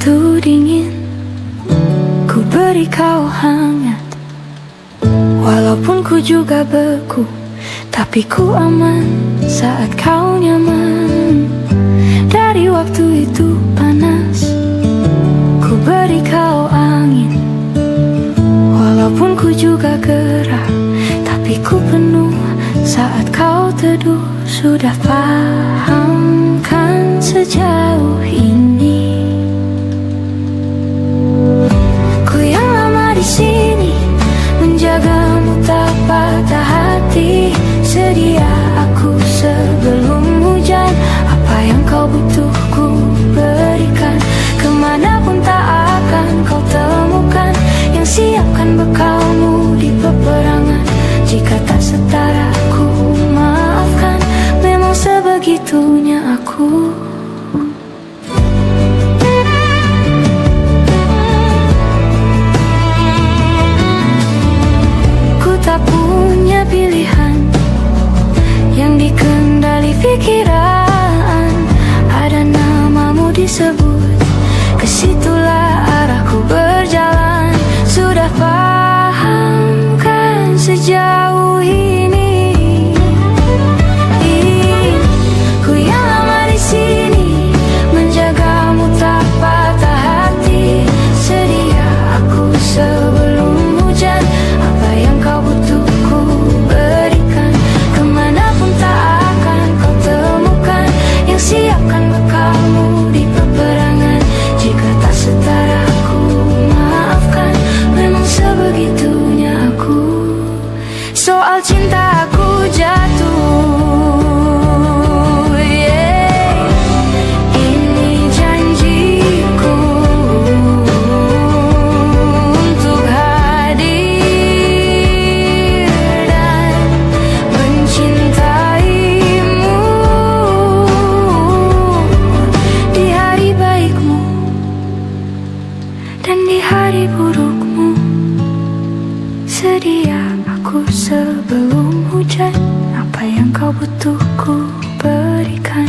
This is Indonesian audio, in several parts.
waktu dingin, ku beri kau hangat. Walaupun ku juga beku, tapi ku aman saat kau nyaman. Dari waktu itu panas, ku beri kau angin. Walaupun ku juga gerah, tapi ku penuh saat kau teduh. Sudah paham kan sejauh ini, ku yang lama di sini menjagamu tak patah hati. Sedia aku sebelum hujan, apa yang kau butuh ku berikan. Kemanapun tak akan kau temukan yang siapkan bekalmu di peperangan. Jika tak setara ku maafkan, memang sebegitunya aku. Ku tak punya pilihan yang dikendali pikiran. Ada namamu disebut, kesitulah arahku berjalan. Sudah paham kan sejauh ini, ku yang lama di sini menjagamu tak patah hati. Sedia aku sebelum hujan, apa yang kau butuh ku berikan. Kemanapun tak akan kau temukan yang siapkan bekalmu di peperangan. Jika tak setara ku maafkan, memang sebegitunya aku. Soal cinta aku jatuh, yeah. Ini janjiku untuk hadir dan mencintaimu di hari baikmu dan di hari burukmu. Sedia aku sebelum hujan, apa yang kau butuh ku berikan.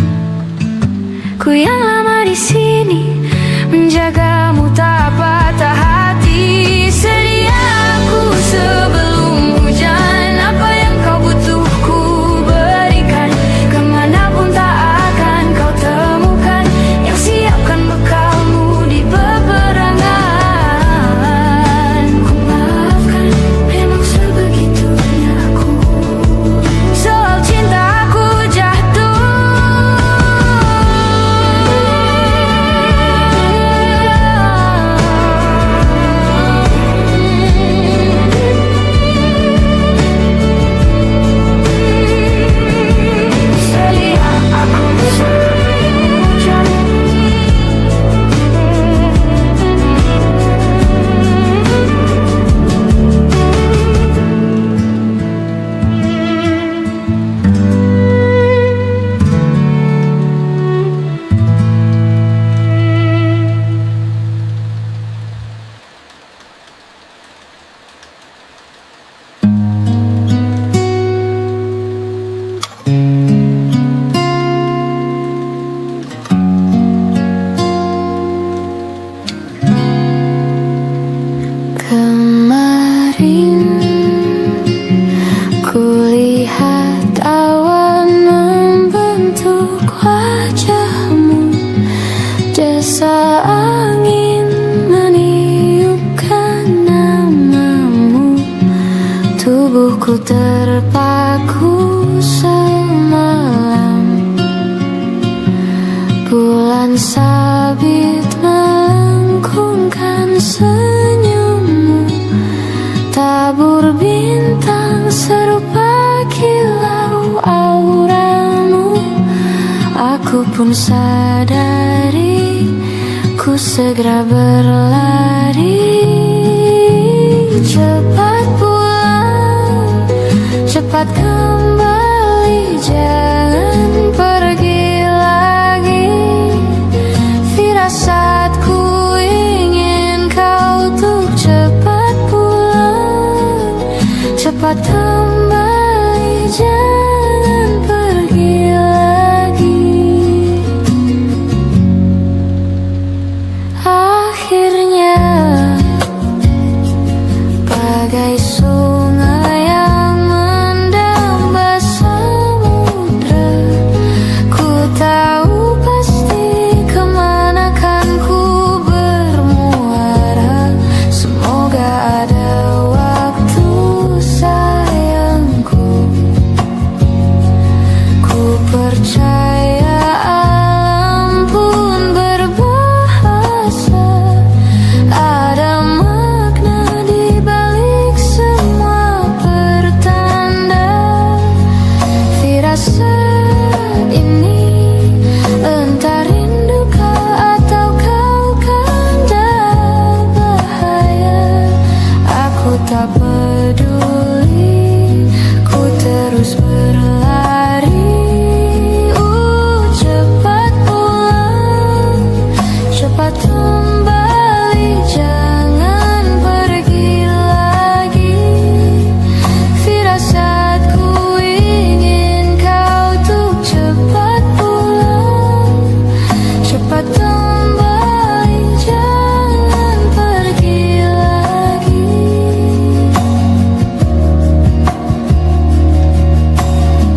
Ku yang lama di sini menjagamu tak patah hati. Sedia aku sebelum hujan, apa yang kau butuh ku berikan. Kemanapun tak akan kau temukan yang siapkan bekalmu di peperangan. Ku maafkan, memang sebegitunya aku. Soal cinta aku jatuh, sedia aku sebelum hujan. Kemarin kulihat awan membentuk wajahmu. Desa angin meniupkan namamu. Tubuhku terpaku semalam. Bulan sabit melengkungkan senyummu. Tabur bintang serupa kilau auramu. Aku pun sadari, ku segera berlari. Cepat pulang, cepat kembali, jangan pergi lagi. Firasatku ingin kau tuh cepat pulang, cepat kembali, jangan pergi lagi. akhirnya bagai sungai yang mendamba samudra. Ku tahu pasti kemana kan ku bermuara. Semoga ada waktu sayangku. Ku percaya alam pun berbahasa. Ada makna di balik semua pertanda. Firasat ini entah rindukah atau kau kanda bahaya. Aku tak peduli, ku terus berlari. Cepat pulang, cepat kembali, jangan pergi lagi. Firasatku ingin kau tuh cepat pulang, cepat kembali, jangan pergi lagi.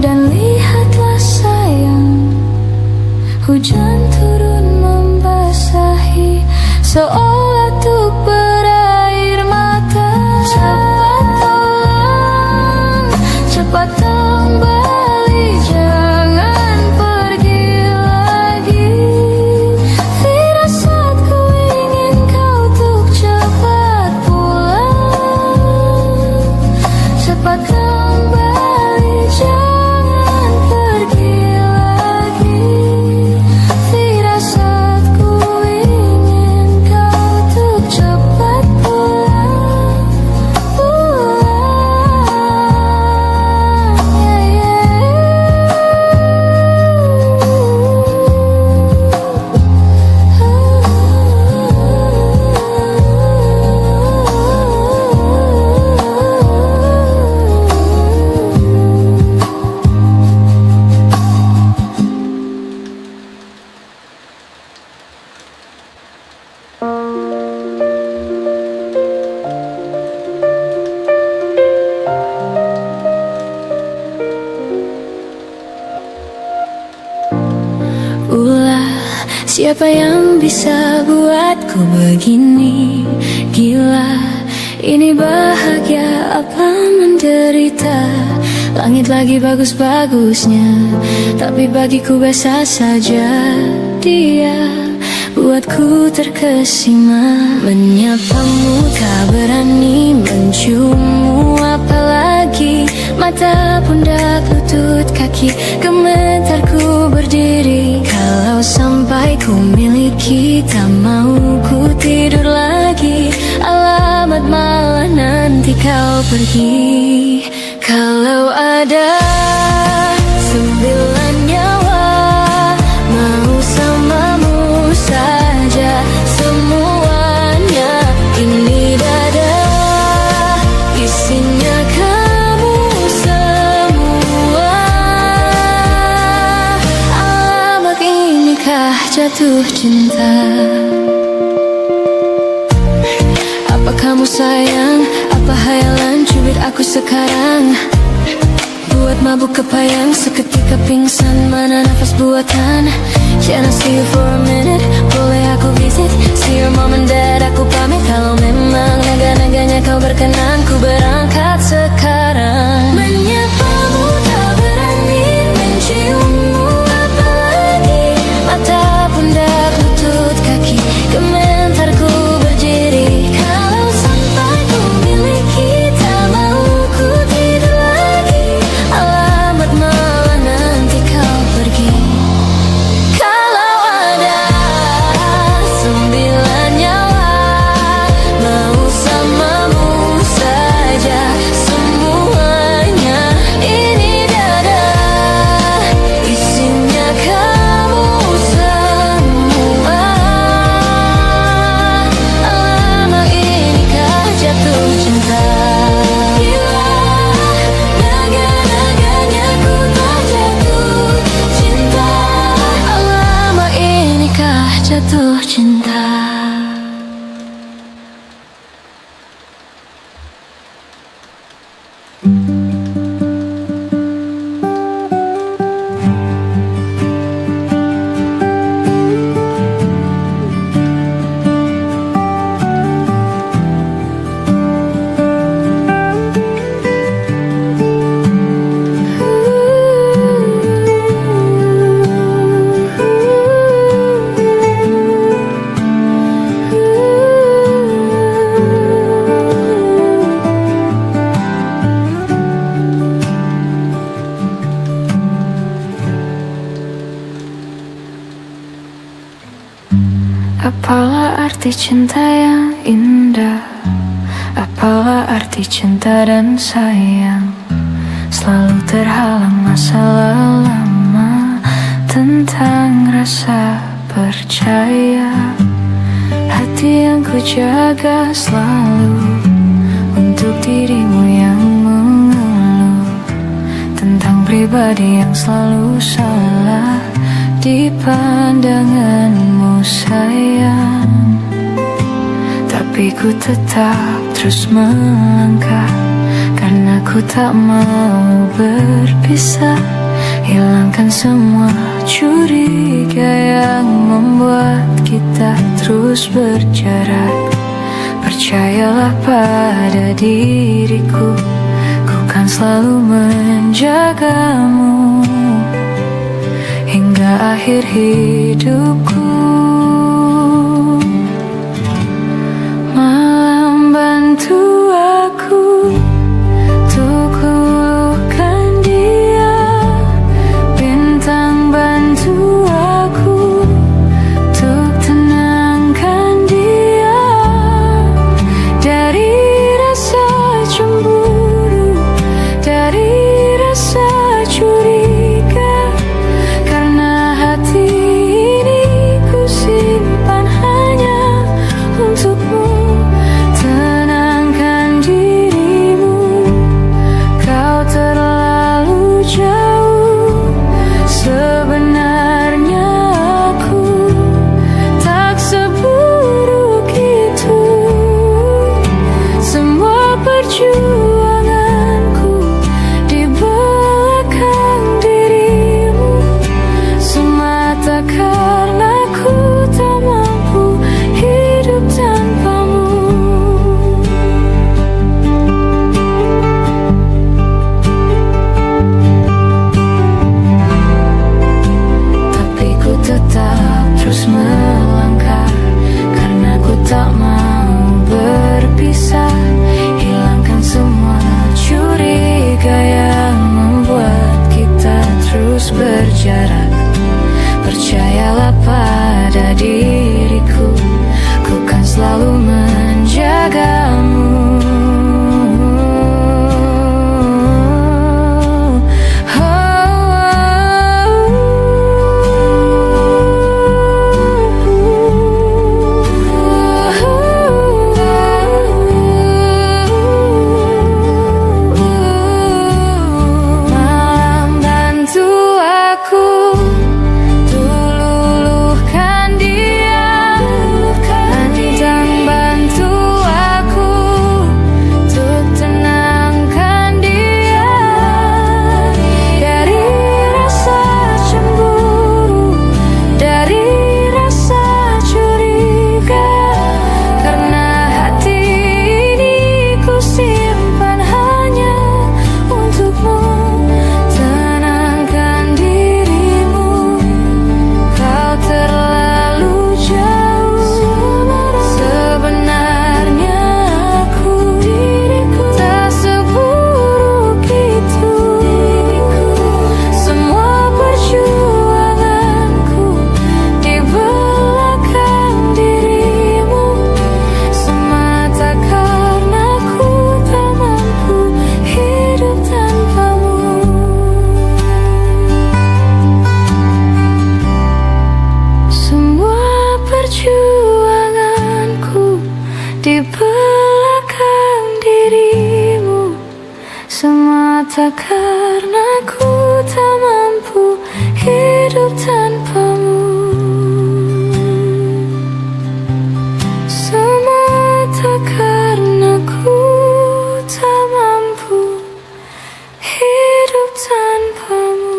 Dan lihatlah sayang, hujan turun membasahi seolah tuk berair mata. Cepat tolong, cepat kembali, jangan pergi lagi. Firasatku ingin kau tuk cepat pulang, cepat kembali, jangan pergi lagi. Firasatku ingin kau tuh cepat pulang, Ulah, siapa yang bisa buatku begini? Gila, ini bahagia apa menderita? Langit lagi bagus-bagusnya, tapi bagiku biasa saja. Dia buatku terkesima. Menyapamu tak berani, menciummu apalagi. Mata, pundak, lutut, kaki, gemetarku berdiri. Kalau sampai ku miliki, tak mau ku tidur lagi. Alamat malah nanti kau pergi. Kalau ada 9 nyawa, mau samamu saja semuanya. Ini dada, isinya kamu semua. Alamak inikah jatuh cinta? Apa kamu sayang? Apa hayalan cubit aku sekarang? Buat mabuk kepayang, seketika pingsan, mana nafas buatan. Can I see you for a minute? Boleh aku visit? See your mom and dad, aku pamit. Kalau memang naga-naganya kau berkenan, ku berangkat sekarang. Menyapamu tak berani, menciummu apalagi. Mata, pundak, lutut, kaki, gemetarku berdiri. Kalau sampai ku miliki, tak mau ku tidur lagi. Alamat malah nanti kau pergi. Kalau ada 9 arti cinta yang indah? Apalah arti cinta dan sayang? Selalu terhalang masalah lama. Tentang rasa percaya, hati yang ku jaga selalu untuk dirimu yang mengeluh tentang pribadi yang selalu salah di pandanganmu sayang. Tapi ku tetap terus melangkah karena ku tak mau berpisah. Hilangkan semua curiga yang membuat kita terus berjarak. Percayalah pada diriku, ku kan selalu menjagamu hingga akhir hidupku. Malam bantu aku untuk luluhkan dia, bintang bantu aku untuk tenangkan dia dari rasa cemburu, dari rasa curiga. Karena hati ini ku simpan hanya untukmu. Tenangkan dirimu, kau terlalu jauh. Sebenarnya aku tak seburuk itu. Semua perjuanganku di belakang dirimu semata karena ku tak mampu hidup tanpamu. Tapi ku tetap terus melangkah karena ku tak mau berpisah. Hilangkan semua curiga yang membuat kita terus berjarak. Percayalah pada diriku, ku kan selalu menjagamu. Malam bantu aku luluhkan dia, bintang bantu aku untuk tenangkan dia dari rasa cemburu, dari rasa curiga. Karena hati ini ku simpan hanya untukmu. Tenangkan dirimu, kau terlalu jauh. Sebenarnya aku tak seburuk itu. Semua perjuanganku di belakang dirimu semata karena ku tak mampu hidup tanpamu. Semua perjuanganku di belakang dirimu semata karena ku tak mampu hidup tanpamu. Semata karena ku tak mampu hidup tanpamu.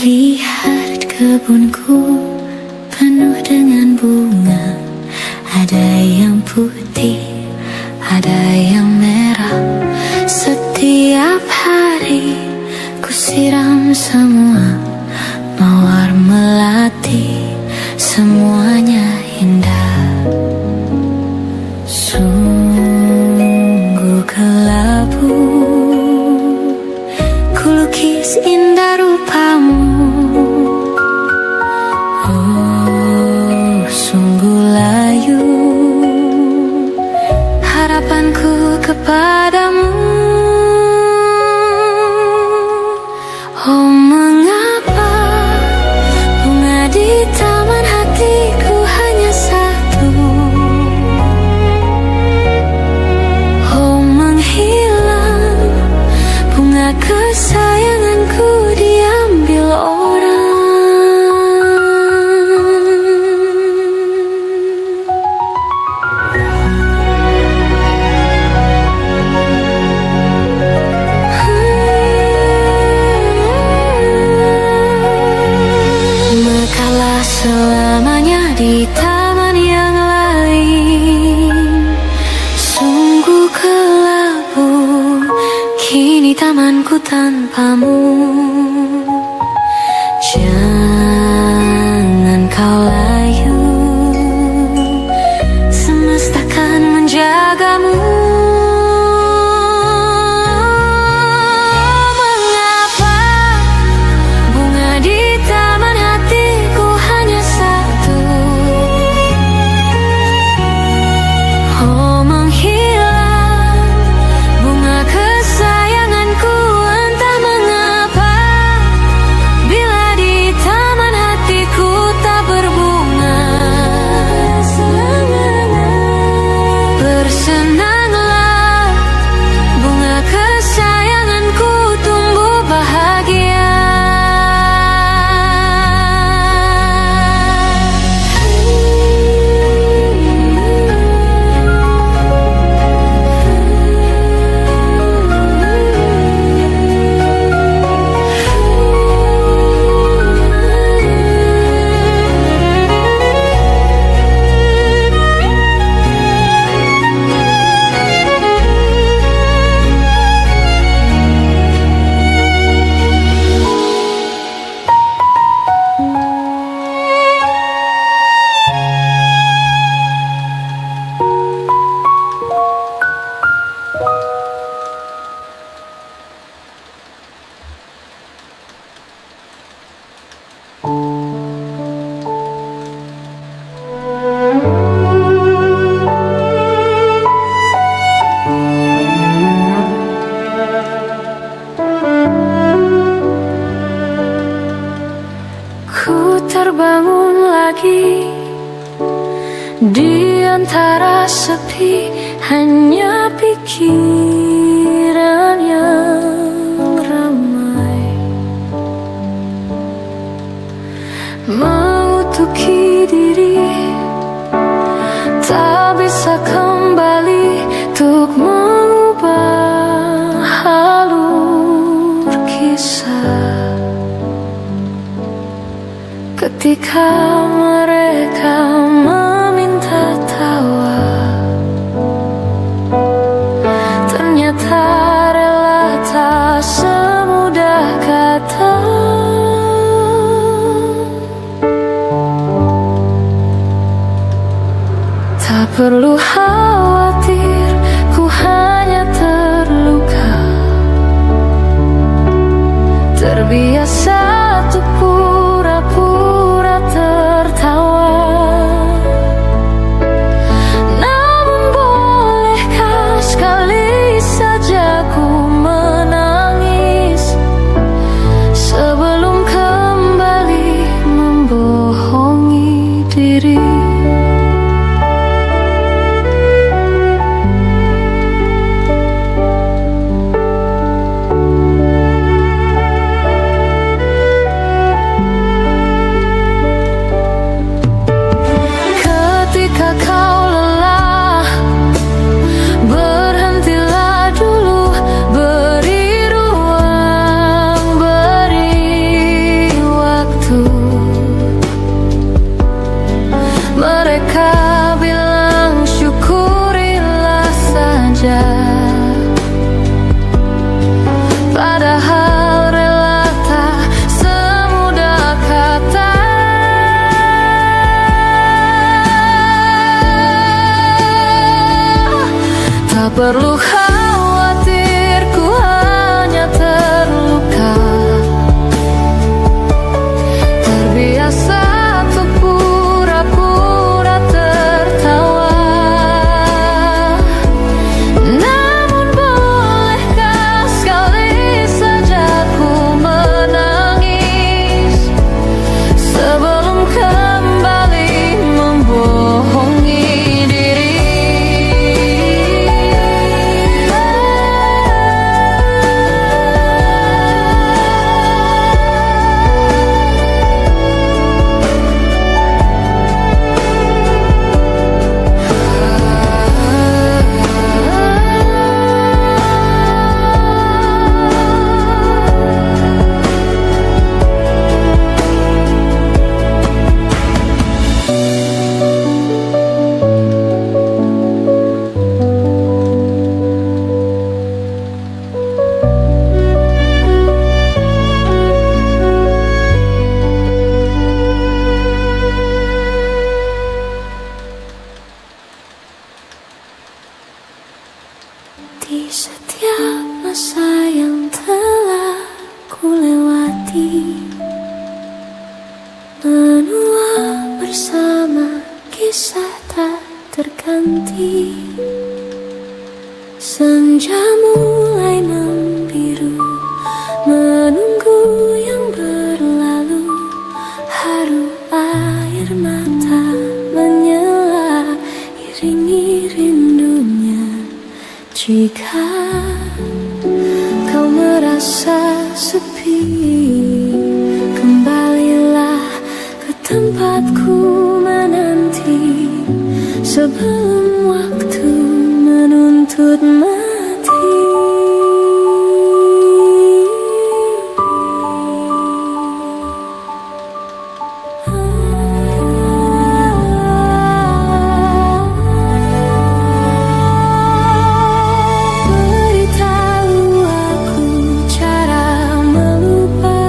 Lihat kebunku penuh dengan bunga, ada yang putih, ada yang merah. Setiap hari ku siram semua mawar melati, semuanya indah. Sungguh kelabu ku lukis indah rupamu. Oh, sungguh layu harapanku kepadamu. Oh, mengapa bunga di taman hatiku hanya satu? Oh, menghilang bunga kesayanganku diambil orang. Mekalah selamanya di taman yang lain. Sungguh kelabu kini tamanku tanpamu. Jangan kau layu, semesta kan menjagamu. Mengapa bunga di taman hatiku hanya satu? Oh, menghilang bunga kesayanganku, entah mengapa. Bila di taman hatiku tak berbunga, bersenanglah bunga kesayanganku tumbuh bahagia. Ku terbangun lagi di antara sepi, hanya pikiran yang ramai mengutuki diri, tak bisa kembali untuk mengubah alur kisah. Ketika mereka meminta tawa, ternyata rela tak semudah kata. Tak perlu khawatir, ku hanya terluka, terbiasa untuk pura-pura tertawa. Namun bolehkah sekali saja ku menangis sebelum kembali membohongi diri. perlu khawatir, ku hanya terluka. Terbiasa untuk pura-pura tertawa. Namun bolehkah sekali saja ku menangis sebelum kembali membohongi diri. Di setiap masa yang telah ku lewati, menua bersama kisah tak terganti. Senja mulai membiru, menunggu yang berlalu. Haru air mata menyela, iringi rindunya. Jika kau merasa sepi, kembalilah ke tempatku menanti sebelum waktu menuntut mati. Beritahu aku cara melupakan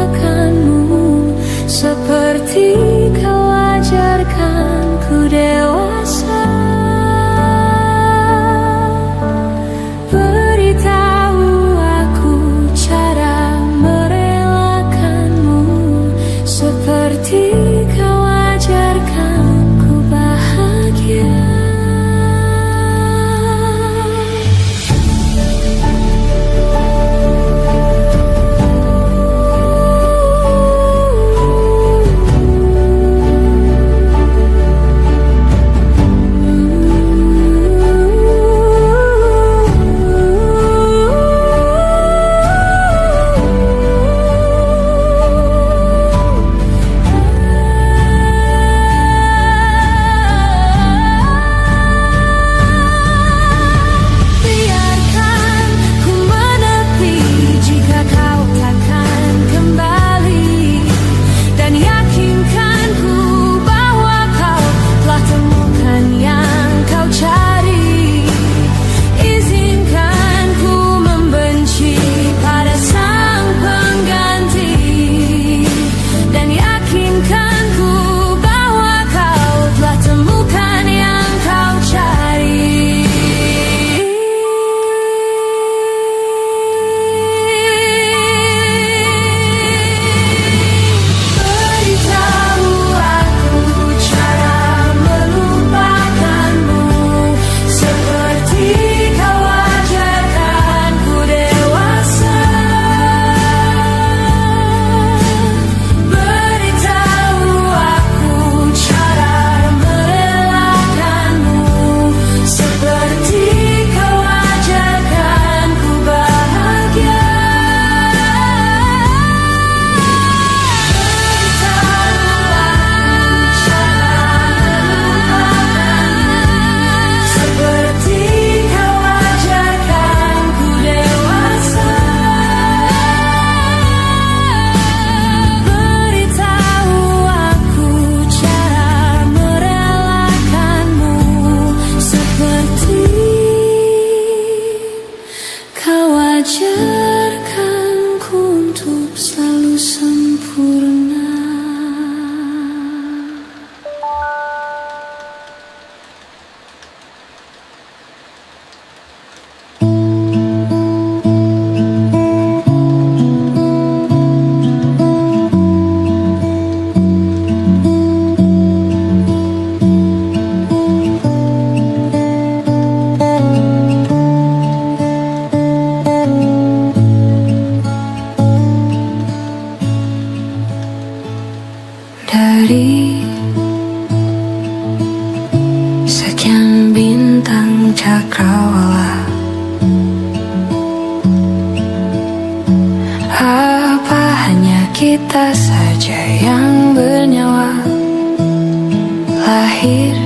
berakhir,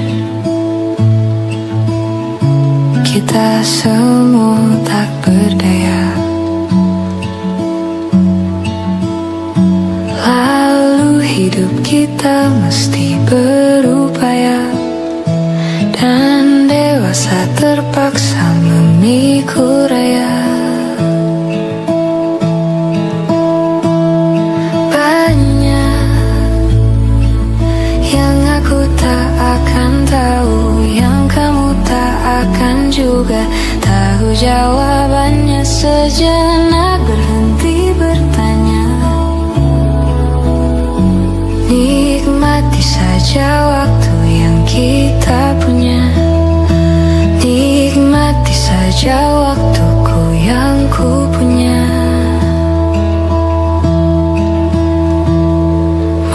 kita semua tak berdaya. Lalu hidup kita mesti berupaya, dan dewasa terpaksa memikul raya. Juga tahu jawabannya, sejenak berhenti bertanya. Nikmati saja waktu yang kita punya, nikmati saja waktuku yang ku punya.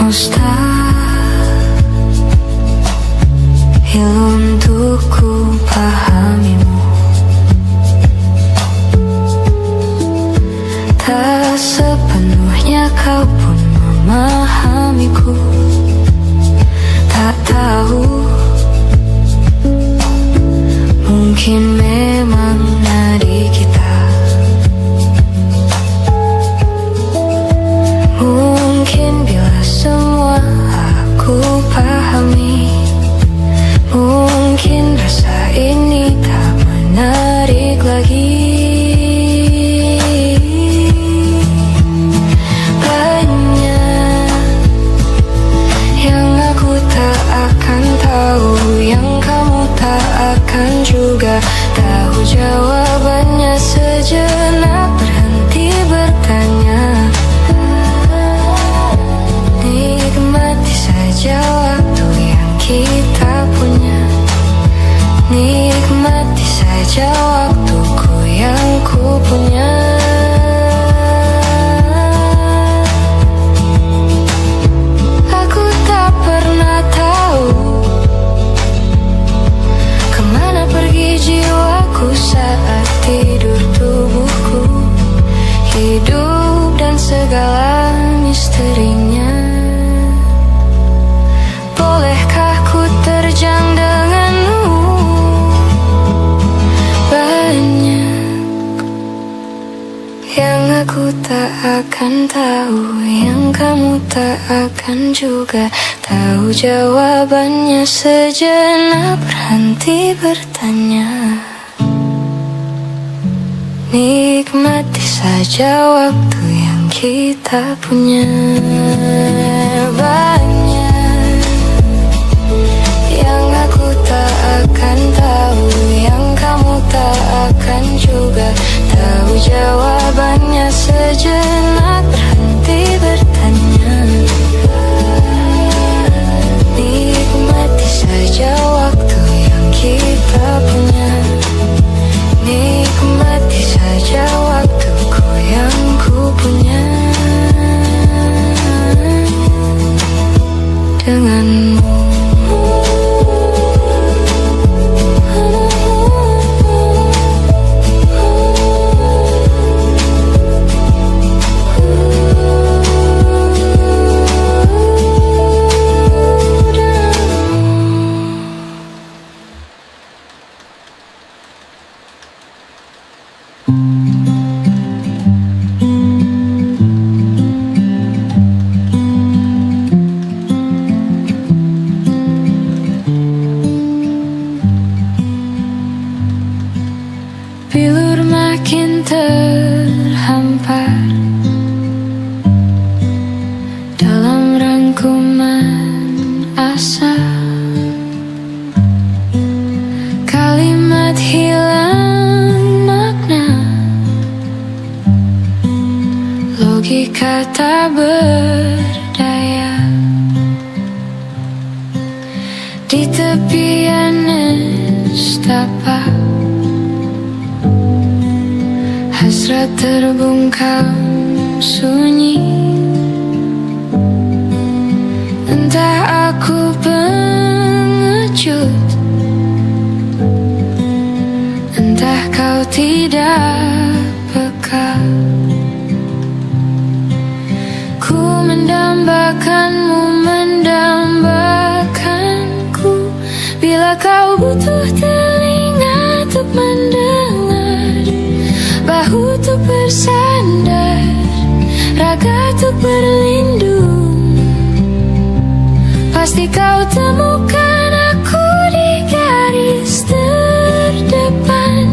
Mustahil untuk ku pahamimu, tak sepenuhnya kau pun memahamiku. Tak tahu, mungkin memang nadi kita, mungkin bila semua aku pahami, mungkin rasa ini tak menarik lagi. Banyak yang aku tak akan tahu, yang kamu tak akan juga tahu jawabannya, sejenak berhenti bertanya. Nikmati saja waktu yang kita punya, nikmati saja waktuku yang ku punya. Aku tak pernah tahu kemana pergi jiwaku saat tidur tubuhku, hidup dan segala misterinya. Bolehkah ku terjang denganmu? Yang aku tak akan tahu, yang kamu tak akan juga tahu jawabannya, sejenak berhenti bertanya. Nikmati saja waktu yang kita punya. Banyak yang aku tak akan tahu, yang kamu tak akan juga tahu jawabannya, sejenak berhenti bertanya. Nikmati saja waktu yang kita punya, nikmati saja waktuku yang ku punya. Denganmu bilur makin terhampar dalam rangkuman asa, kalimat hilang makna, logika tak berdaya. Di tepian nestapa hasrat terbungkam sunyi, entah aku pengecut, entah kau tidak peka. Ku mendambakanmu, mendambakanku, Bila kau butuh telinga untuk mendengar, bahu untuk bersandar, raga untuk berlindung, pasti kau temukan aku di garis terdepan,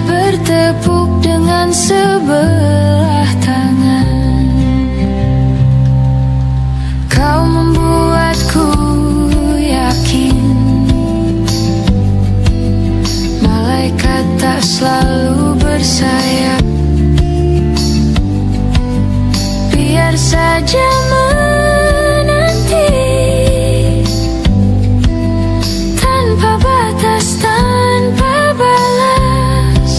bertepuk dengan sebelah tangan. Kau membuatku yakin malaikat tak selalu bersayap. Biar saja menanti tanpa batas, tanpa balas,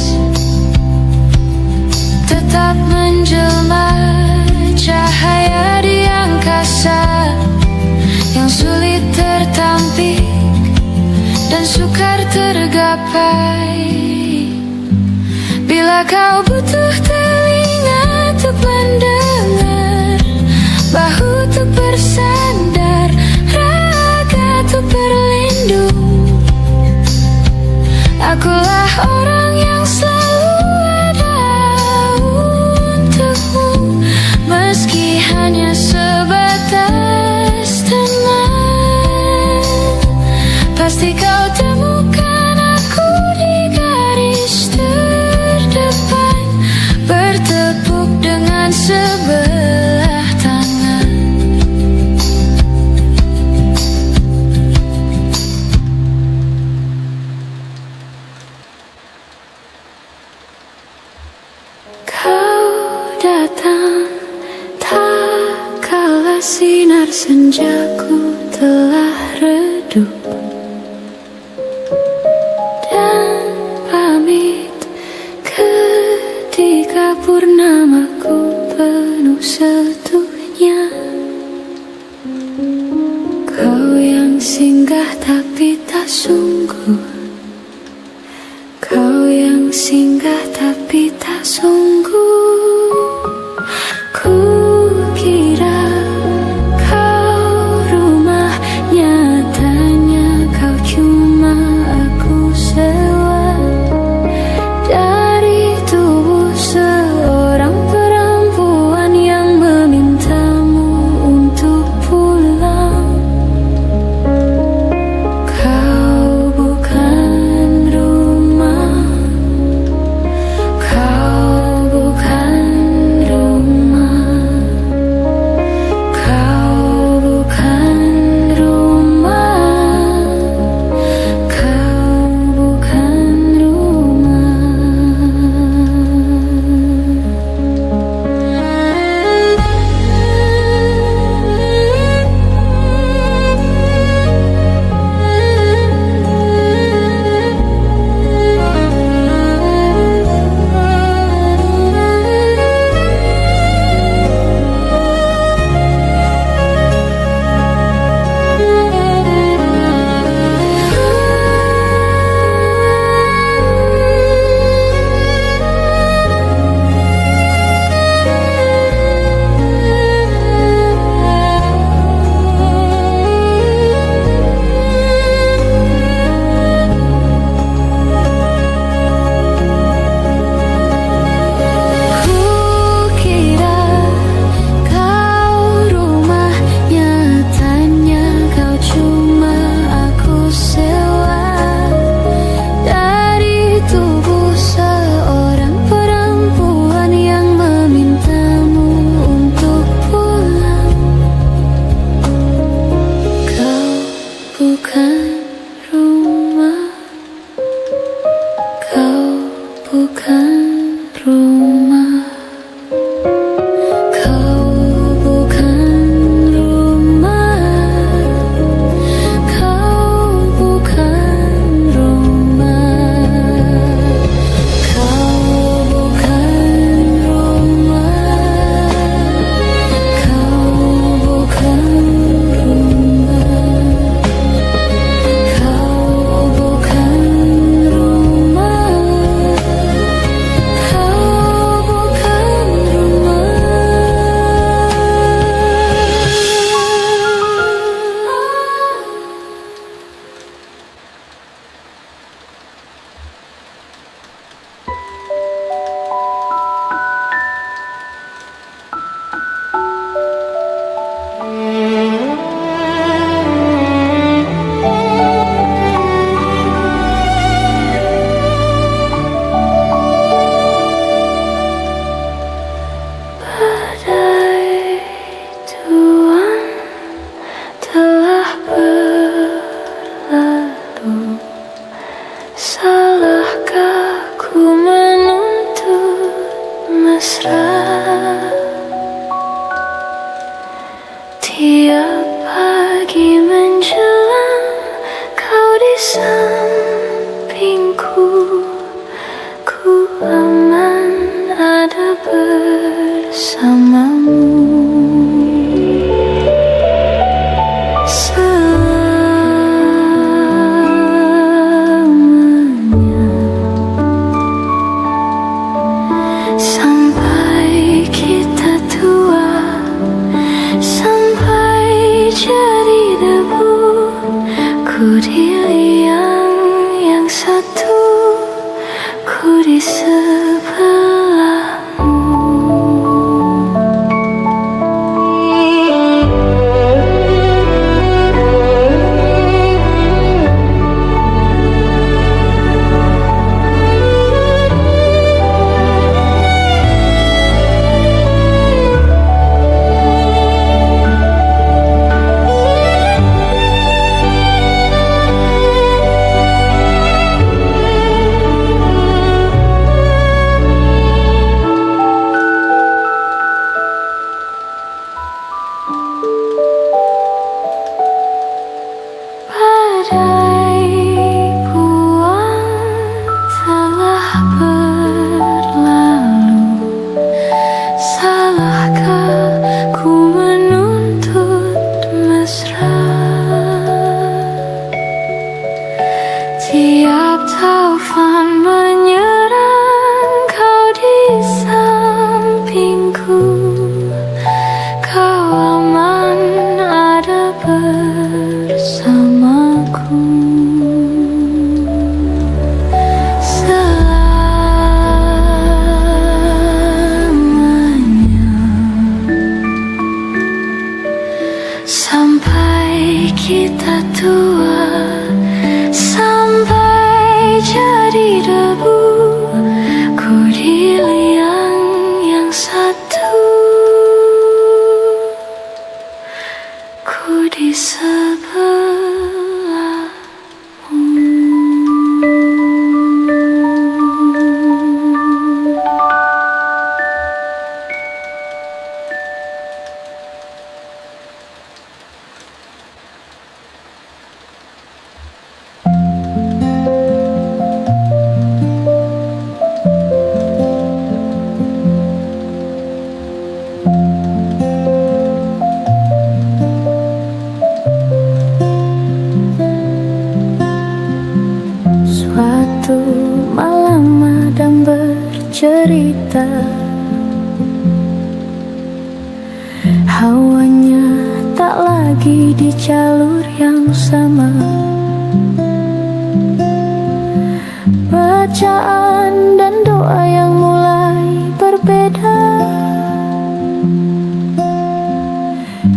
tetap menjelma cahaya di angkasa yang sulit tertampik dan sukar tergapai. Bila kau butuh telinga untuk mendengar, bahu untuk bersandar, raga untuk berlindung, akulah orang yang selalu ada untukmu, meski hanya sebatas teman. Pasti kau temukan aku di garis terdepan, bertepuk dengan sebelah tangan. Kau datang tak kala sinar senjaku telah redup, dan pamit ketika purnamaku penuh setuhnya. Kau yang singgah tapi tak sungguh, kau yang singgah tapi tak sungguh. Kukira kau rumah, nyatanya kau cuma aku sewa dari tubuh seorang perempuan yang memintamu untuk pulang. Kau bukan rumah, kau bukan rumah, kau bukan rumah, kau bukan mesra. Tiap pagi menjelang kau di sampingku, ku aman ada bersamamu. Sampai kita tua, sampai jadi debu, ku di liang yang satu, ku di sebelahmu. Tiap taufan menyerang, kau di sampingku, kau aman ada bersamaku. Selamanya, sampai kita tua, sampai jadi debu, ku di liang yang satu, ku di sebelahmu. Suatu malam Adam bercerita, hawanya tak lagi di jalur yang sama. Bacaan dan doa yang mulai berbeda.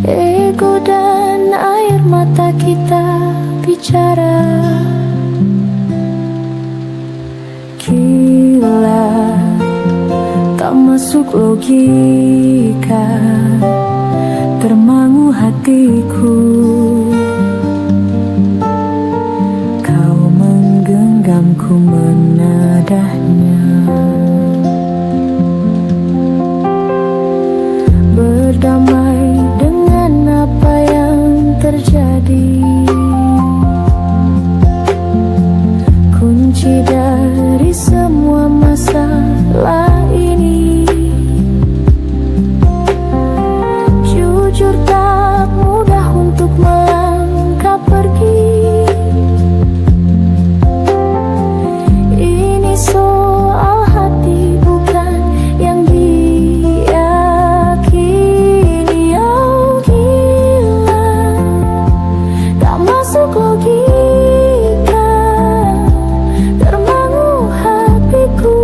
Ego dan air mata kita bicara. Gila, tak masuk logika, termangu hatiku. Kau menggenggamku menadahnya, berdamai dengan apa yang terjadi. Kunci dari semua masalah ini, jujur tak mudah untuk melangkah pergi. Ini soal hati bukan yang diyakini. Oh gila, tak masuk logika, termangu hatiku.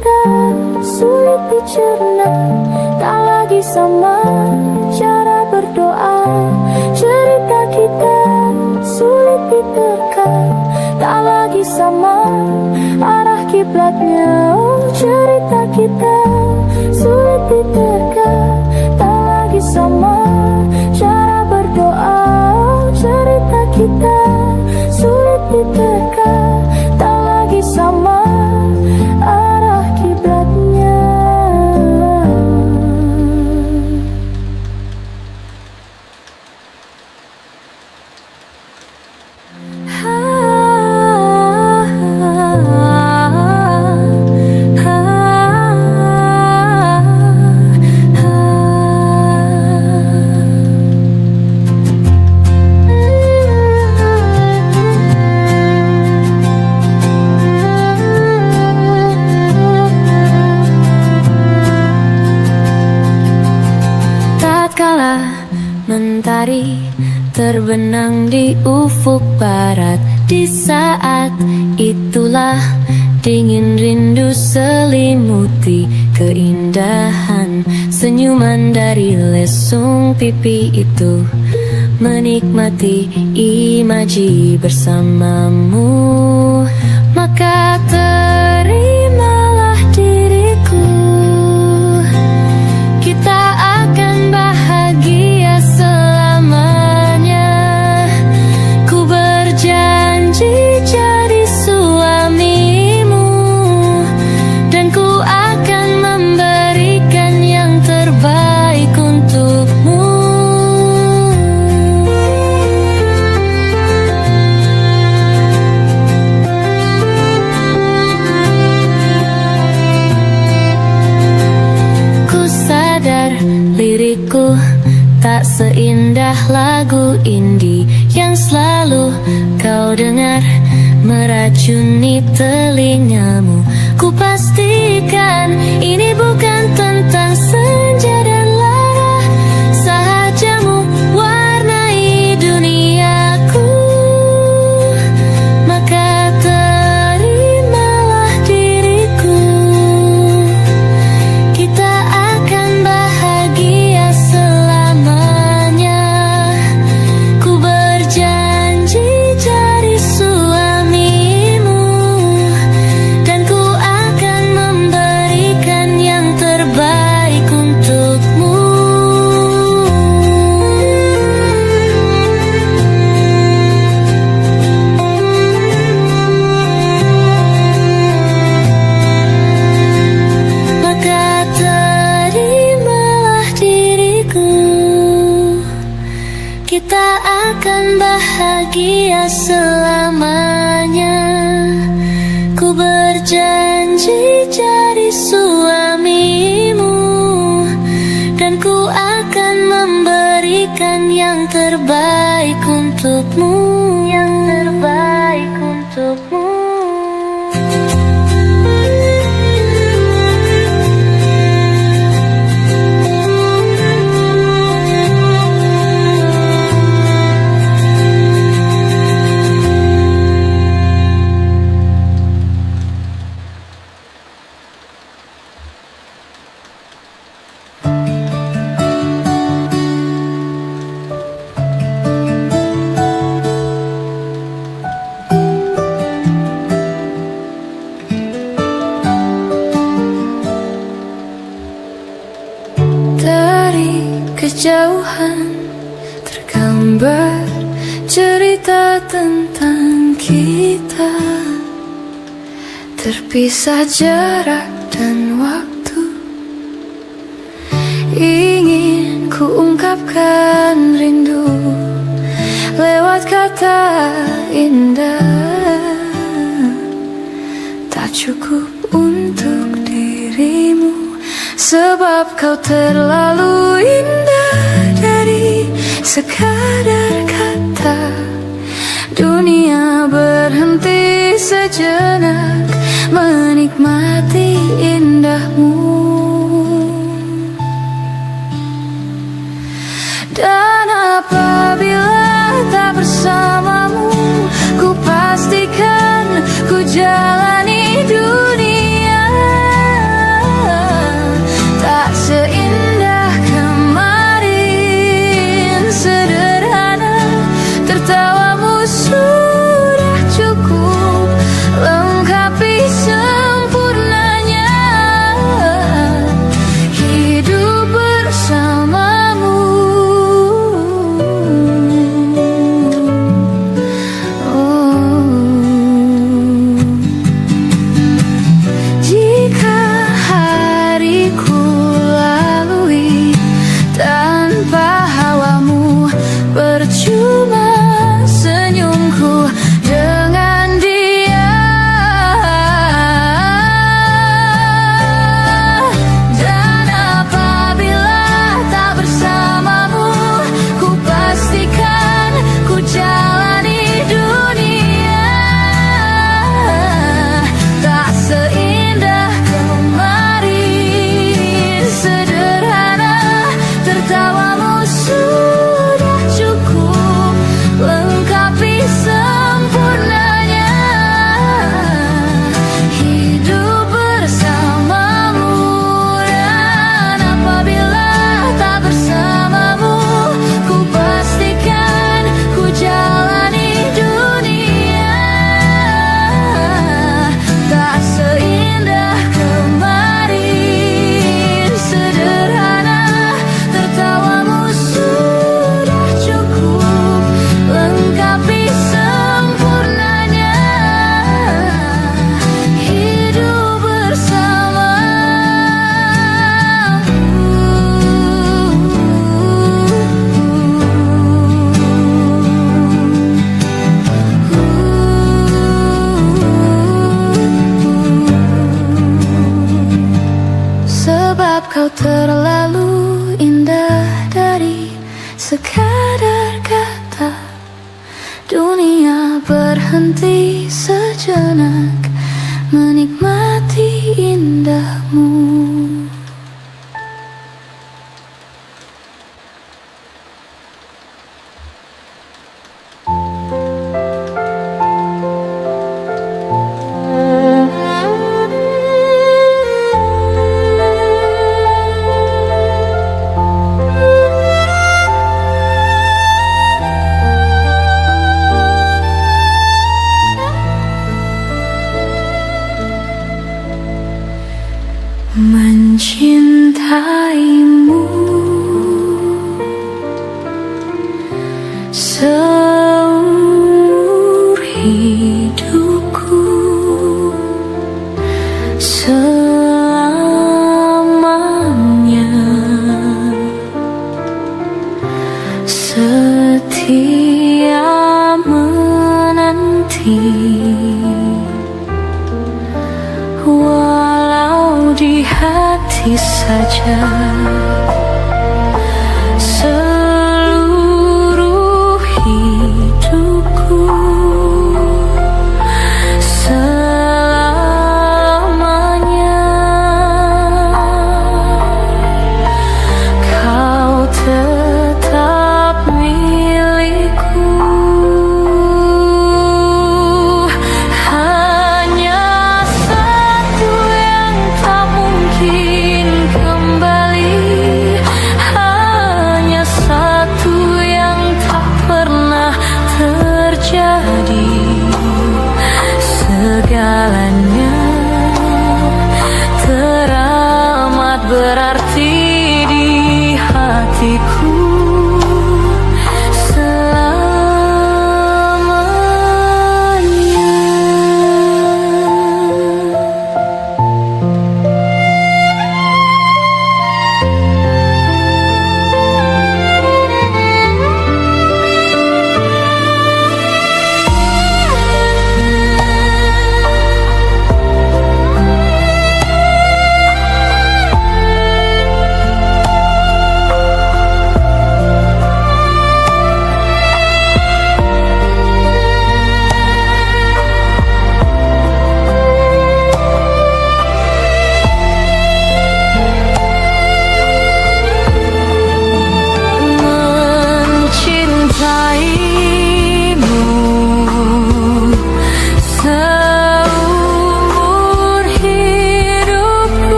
kita sulit dicerna, tak lagi sama cara berdoa. Cerita kita sulit diterka, tak lagi sama arah kiblatnya. Oh, cerita kita sulit diterka, tak lagi sama cara berdoa. Oh, cerita kita sulit diterka, tak lagi sama arah kiblatnya. Mentari terbenang di ufuk barat, di saat itulah dingin rindu selimuti keindahan senyuman dari lesung pipi itu. Menikmati imaji bersamamu, maka terimalah diriku. Kita akan bahagia selamanya. Ku berjanji jadi suamimu, dan ku akan memberikan yang terbaik untukmu. Ku sadar lirikku tak seindah lagu indie yang selalu kau dengar meracuni telingamu. Ku pastikan ini bukan tentang senja dan lara, sahajamu warnai duniaku. Maka terimalah diriku, kita akan bahagia selamanya. Ku berjanji jadi suamimu, dan ku akan memberikan yang terbaik untukmu. Maka terimalah diriku, kita akan bahagia selamanya. Ku berjanji jadi suamimu, dan ku akan memberikan yang terbaik untukmu. Yang terbaik untukmu. Dari kejauhan tergambar cerita tentang kita, terpisah jarak dan waktu. Ingin ku ungkapkan rindu lewat kata indah, tak cukup untuk dirimu, sebab kau terlalu indah. Dari sekadar kata, dunia berhenti sejenak menikmati indahmu. Dan apabila tak bersamamu, ku pastikan ku jalani dunia berhenti sejenak menikmati indahmu. Mencintaimu seumur hidupku, selamanya setia menanti. Walau di hati saja, seluruh hidupku selamanya kau tetap milikku. Segalanya teramat berarti di hatiku selamanya.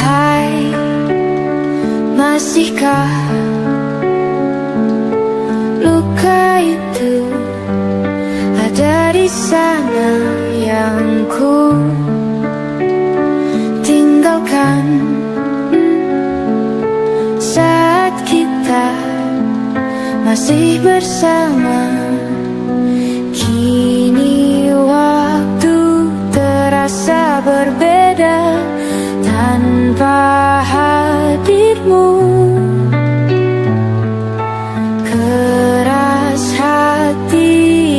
Hai, masihkah luka itu ada di sana yang ku tinggalkan saat kita masih bersama? Kini waktu terasa berbeda tanpa hadirmu. Keras hati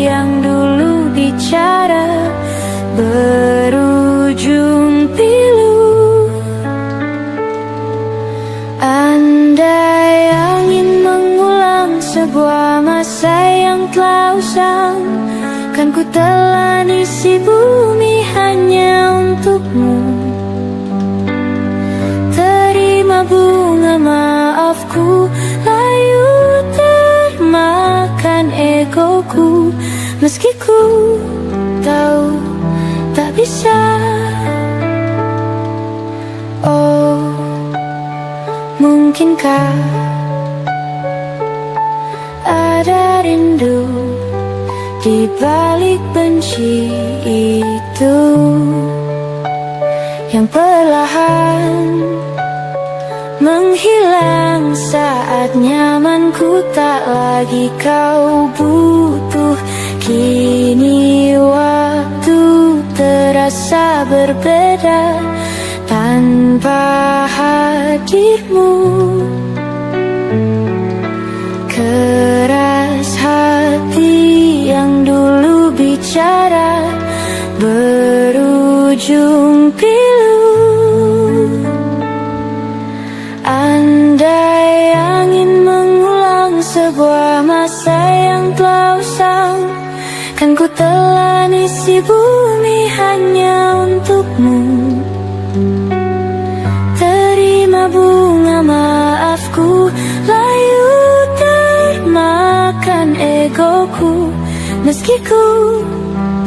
yang dulu bicara berujung pilu. Andai angin telan isi bumi hanya untukmu. Terima bunga maafku, layu termakan egoku. Meski ku tahu tak bisa. Oh, mungkinkah ada rindu di balik benci itu yang perlahan menghilang saat nyamanku tak lagi kau butuh. Kini waktu terasa berbeda tanpa hadirmu. Keras hati yang dulu bicara berujung pilu. Andai angin mengulang sebuah masa yang telah usang, kan ku telan isi bumi hanya untukmu. Terima bunga maafku, layu termakan egoku. Meski ku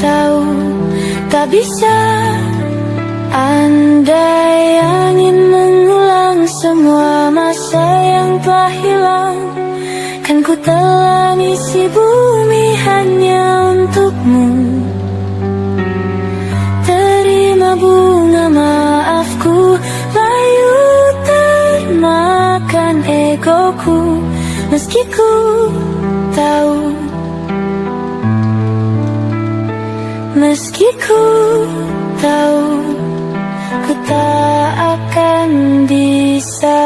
tahu tak bisa. Andai angin mengulang semua masa yang telah hilang, kan ku telan isi bumi hanya untukmu. Terima bunga maafku, layu termakan egoku. Meski ku tahu, meski ku tahu, ku tak akan bisa.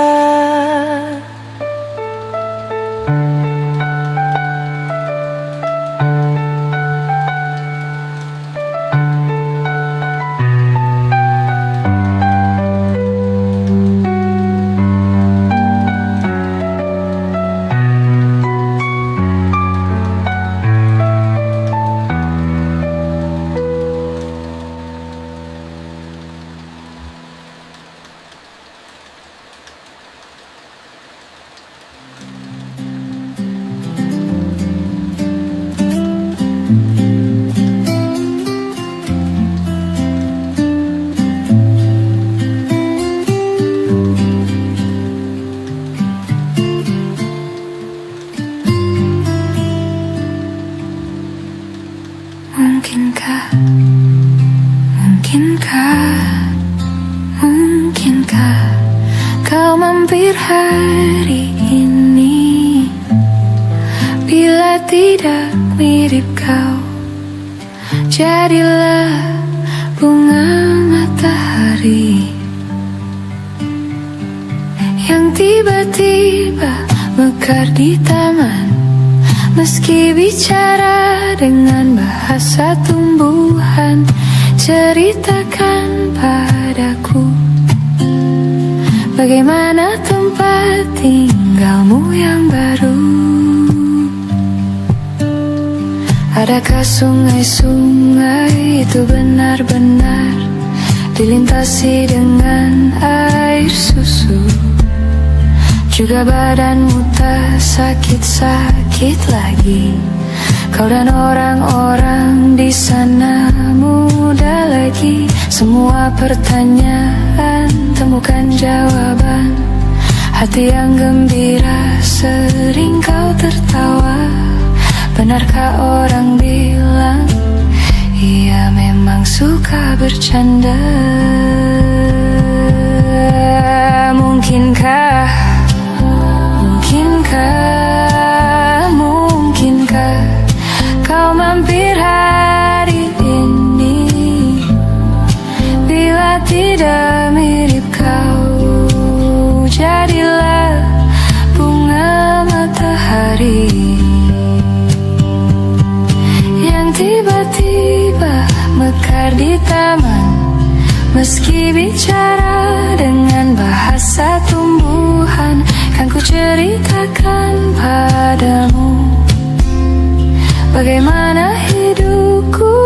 Mungkinkah, mungkinkah kau mampir hari ini? Bila tidak mirip kau, jadilah bunga matahari yang tiba-tiba mekar di taman. Meski bicara dengan bahasa tumbuhan, ceritakan padaku bagaimana tempat tinggalmu yang baru. Adakah sungai-sungai itu benar-benar dilintasi dengan air susu? Juga badanmu tak sakit-sakit lagi. Kau dan orang-orang di sana muda lagi. Semua pertanyaan temukan jawaban. Hati yang gembira sering kau tertawa. Benarkah orang bilang ia memang suka bercanda? Mungkinkah, mungkinkah kau mampir hari ini? Bila tidak mirip kau, jadilah bunga matahari yang tiba-tiba mekar di taman. Meski bicara dengan bahasa tumbuhan, kan ku ceritakan padamu bagaimana hidupku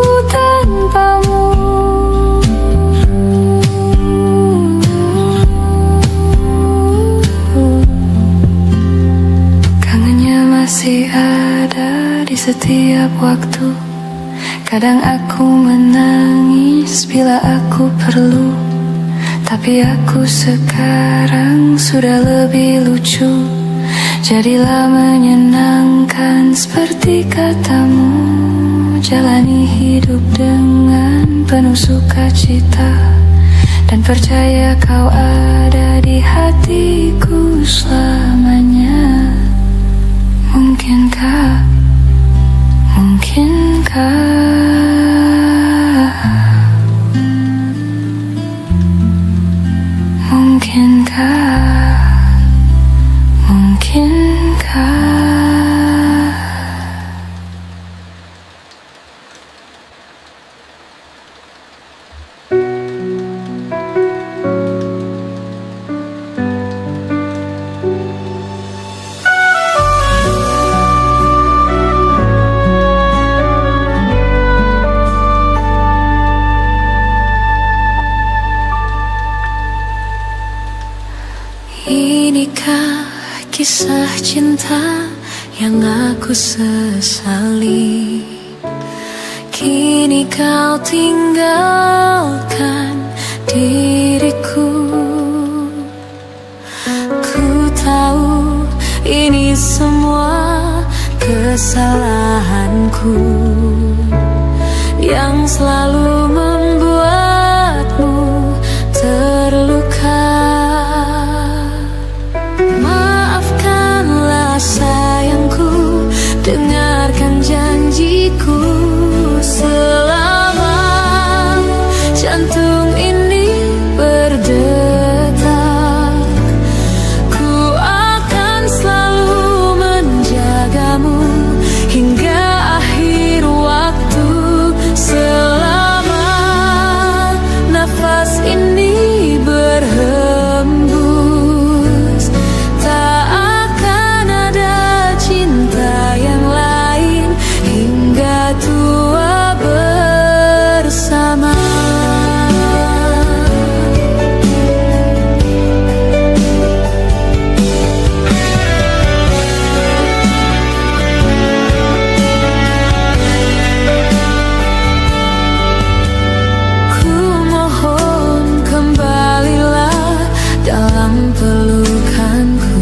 setiap waktu. Kadang aku menangis bila aku perlu, tapi aku sekarang sudah lebih lucu. Jadilah menyenangkan seperti katamu, jalani hidup dengan penuh sukacita, dan percaya kau ada di hatiku selamanya. Mungkinkah, mungkinkah, mungkinkah, mungkinkah. Inikah kisah cinta yang aku sesali? Kini kau tinggalkan diriku. Ku tahu ini semua kesalahanku yang selalu membuatmu terluka. Sayangku, dengarkan janjiku. Selama jantung ini berdetak, ku akan selalu menjagamu hingga akhir waktu. Selama nafas ini berhembus, tak akan ada cinta yang lain hingga tua bersama. Ku mohon kembalilah dalam pelukanku.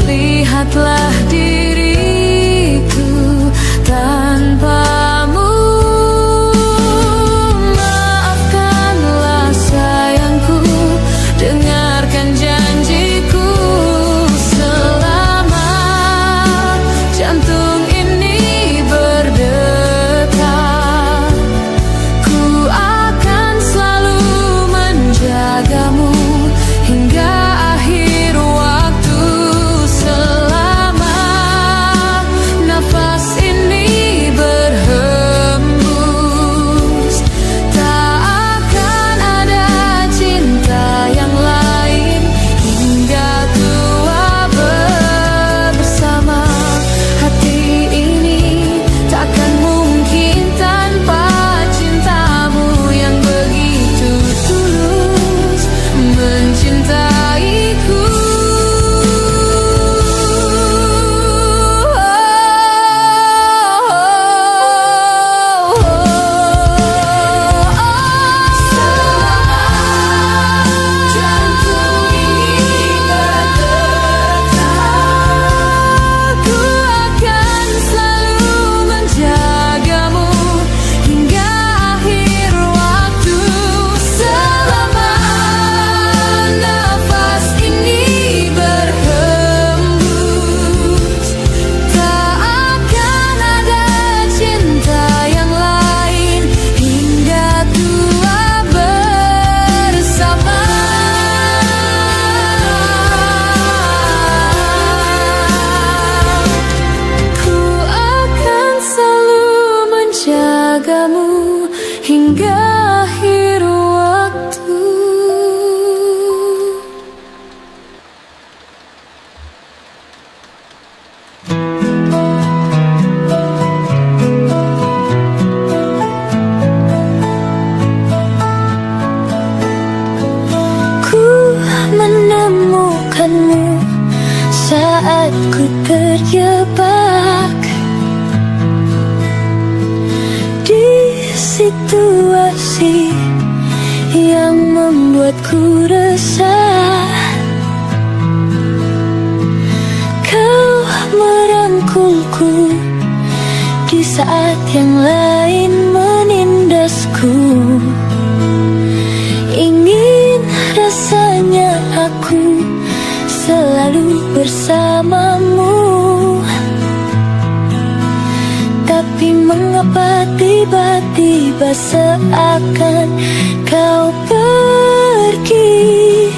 Lihatlah diriku tanpamu. Maafkanlah sayangku, dengarkan janjiku. Selama jantung ini berdetak, ku akan selalu menjagamu hingga akhir waktu. Selama nafas ini berhembus, tak akan ada cinta yang lain hingga tua bersama. Hati ini takkan mungkin tanpa cintamu yang begitu tulus mencintaiku. Jantung ini berdetak, ku akan selalu menjagamu hingga akhir waktu. Selama nafas ini berhembus, tak akan ada cinta yang lain hingga tua bersama. Ku akan selalu menjagamu hingga akhir waktu. Ku menemukanmu saat ku terjebak situasi yang membuatku resah. Kau merangkulku di saat yang lain menindasku. Ingin rasanya aku selalu bersamamu, tapi mengapa tiba-tiba seakan kau pergi,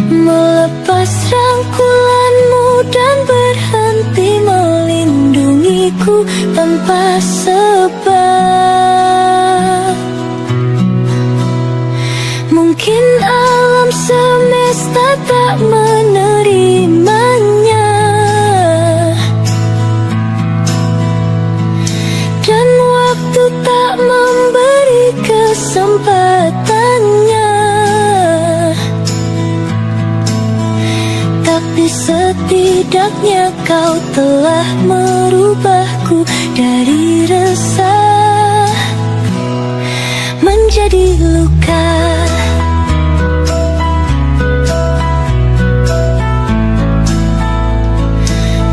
melepas rangkulanmu dan berhenti melindungiku tanpa sebab. Mungkin alam semesta tak menerimanya, dan waktu tak memberi kesempatannya. Tapi setidaknya kau telah merubahku dari resah menjadi luka.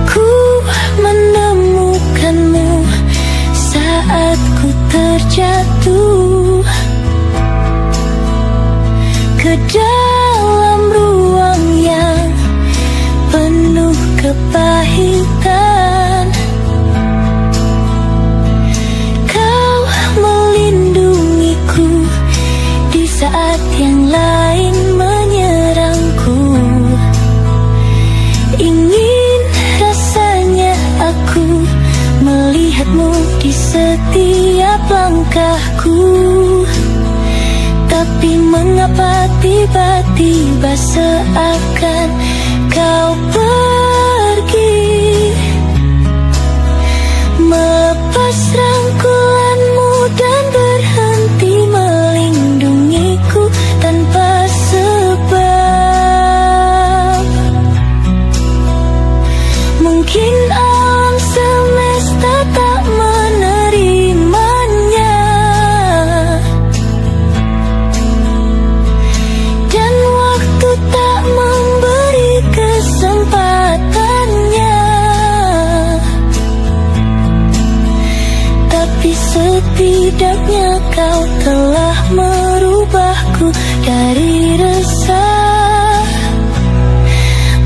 Ku menemukanmu saat ku terjatuh ke dalam ruang yang penuh kepahitan. Kau melindungiku di saat yang lain menyerangku. Ingin rasanya aku melihatmu di setiap langkahku, tapi mengapa tiba-tiba seakan kau pergi, melepas rangkulanmu dan berhenti melindungiku tanpa sebab. Mungkin alam semesta tak menerimanya, dan waktu tak memberi kesempatannya. Tapi setidaknya kau telah merubahku dari resah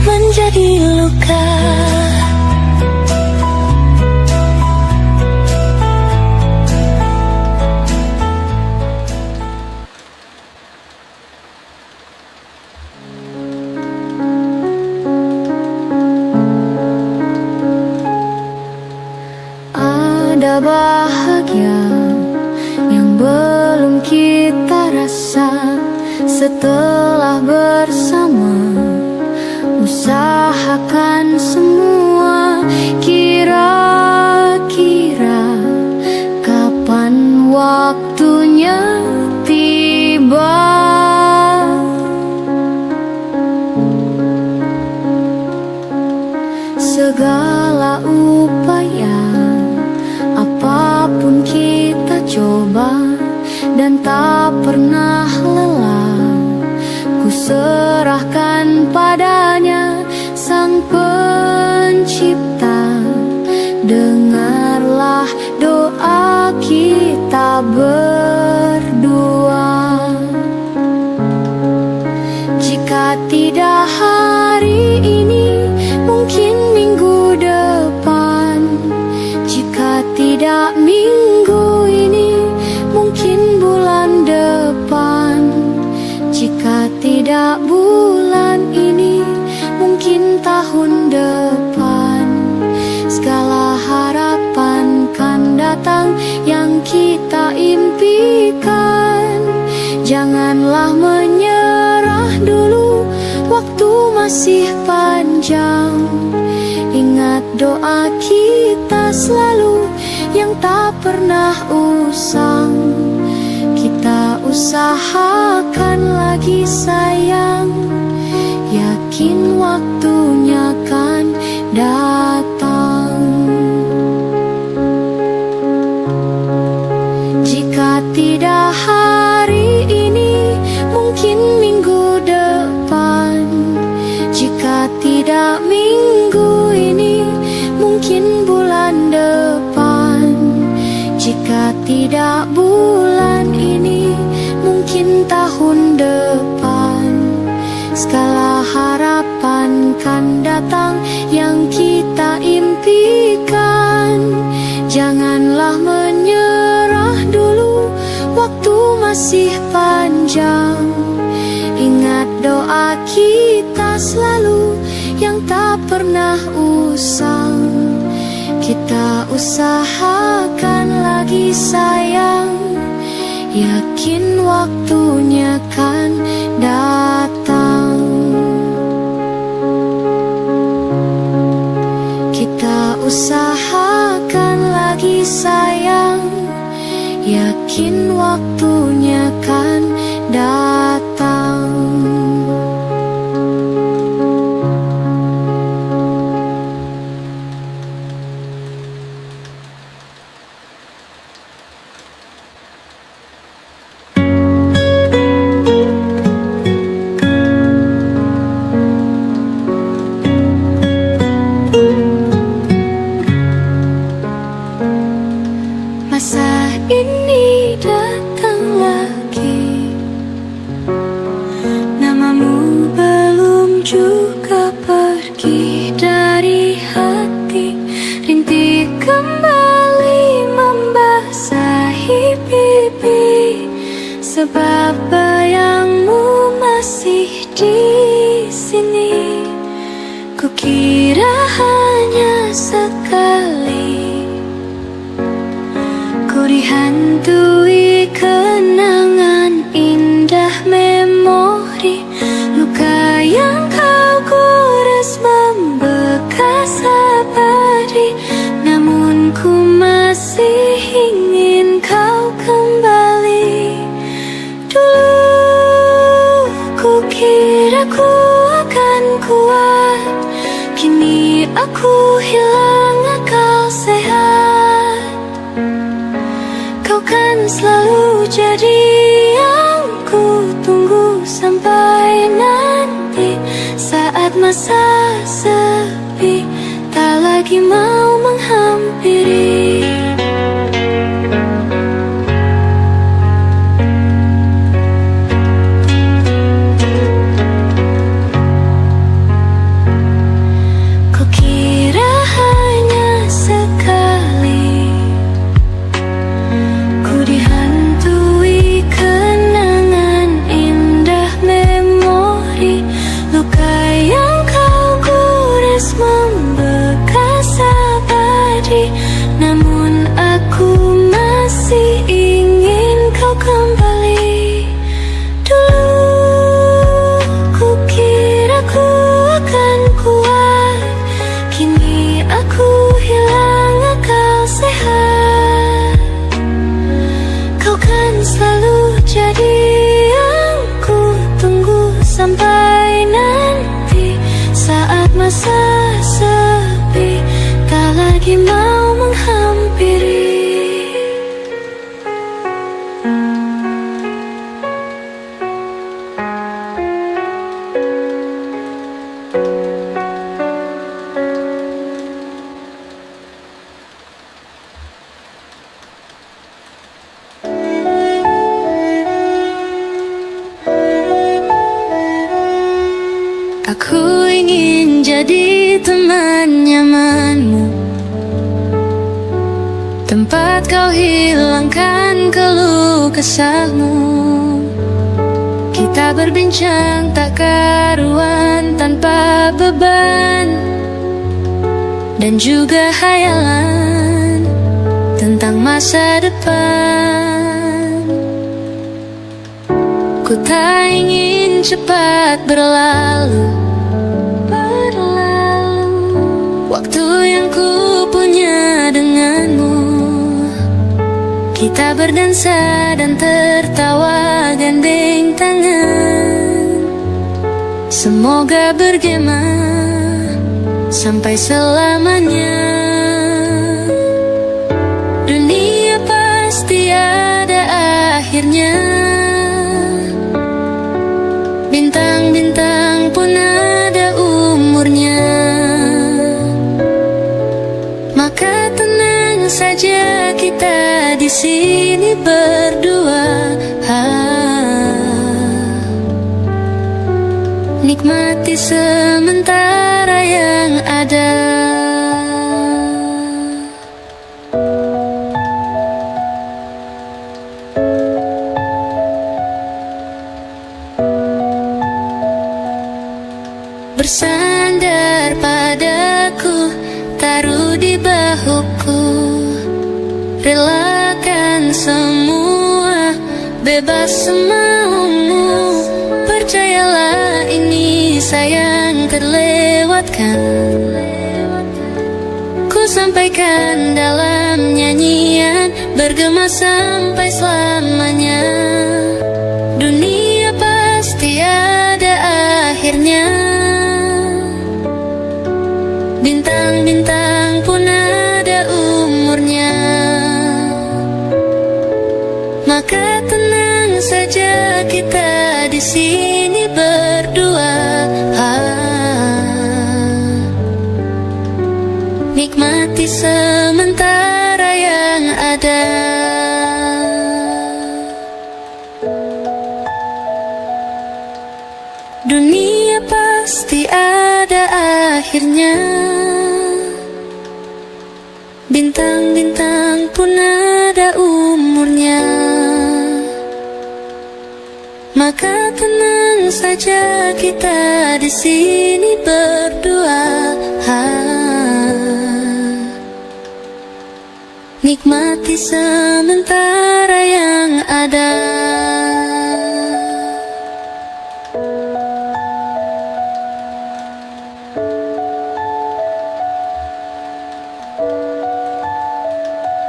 menjadi luka. Ada bahagia yang belum kita rasa setelah bersama. Usahakan semua, kira-kira kapan waktunya tiba. Segala upaya apapun kita coba dan tak pernah lelah, ku serahkan padanya Sang Pencipta. Dengarlah doa kita berdua. Jika tidak hari ini, mungkin minggu depan. Jika tidak minggu ini, mungkin bulan depan. Jika tidak bulan ini, mungkin tahun depan. Segala harapan kan datang yang kita impikan. Janganlah menyerah dulu, waktu masih panjang. Ingat doa kita selalu yang tak pernah usang. Kita usahakan lagi sayang, yakin waktunya kan datang. tidak hari ini, mungkin minggu depan. Jika tidak minggu ini, mungkin bulan depan. Jika tidak bulan ini, mungkin tahun depan. Segala harapan kan datang yang kita impikan. Janganlah menyerah dulu, waktu masih panjang. Ingat doa kita selalu yang tak pernah usang. Kita usahakan lagi sayang, yakin waktunya kan datang. Kita usahakan lagi sayang, yakin waktunya kan datang. Masa ini datang lagi, namamu belum juga pergi dari hati. Rintik kembali membasahi pipi, sebab bayangmu masih di sini. Kukira hanya sekali ku dihantui kenangan indah memori. Luka yang kau gores membekas abadi, namun ku masih ingin kau kembali. Dulu ku kira ku akan kuat, kini aku hilang akal sehat. Kau kan selalu jadi yang ku tunggu sampai nanti. Saat masa sepi tak lagi mau menghampiri. Kukira hanya sekali ku dihantui kenangan indah memori. Luka yang kau gores membekas abadi, namun aku masih ingin kau kembali. Dulu ku kira ku akan kuat, kini aku hilang akal sehat. Kau kan selalu jadi yang ku tunggu sampai nanti. Saat masa sepi tak lagi mau menghampiri. Aku ingin jadi teman nyamanmu, tempat kau hilangkan keluh kesahmu. Kita berbincang tak karuan tanpa beban, dan juga hayalan tentang masa depan. Ku tak ingin cepat berlalu, waktu yang ku punya denganmu. Kita berdansa dan tertawa gandeng tangan. Semoga bergema sampai selamanya. Dunia pasti ada akhirnya. Bintang-bintang pun ada umurnya. Maka tenang saja kita di sini berdua. Nikmati sementara yang ada. Bersandar padaku, taruh di bahuku, relakan semua, bebas semaumu. Percayalah ini sayang terlewatkan. Ku sampaikan dalam nyanyian, bergema sampai selamanya. Dunia pasti ada akhirnya. Bintang-bintang pun ada umurnya. Maka tenang saja kita di sini berdua. Nikmati sementara yang ada. Dunia pasti ada akhirnya. Bintang-bintang pun ada umurnya. Maka tenang saja kita di sini berdua. Nikmati sementara yang ada.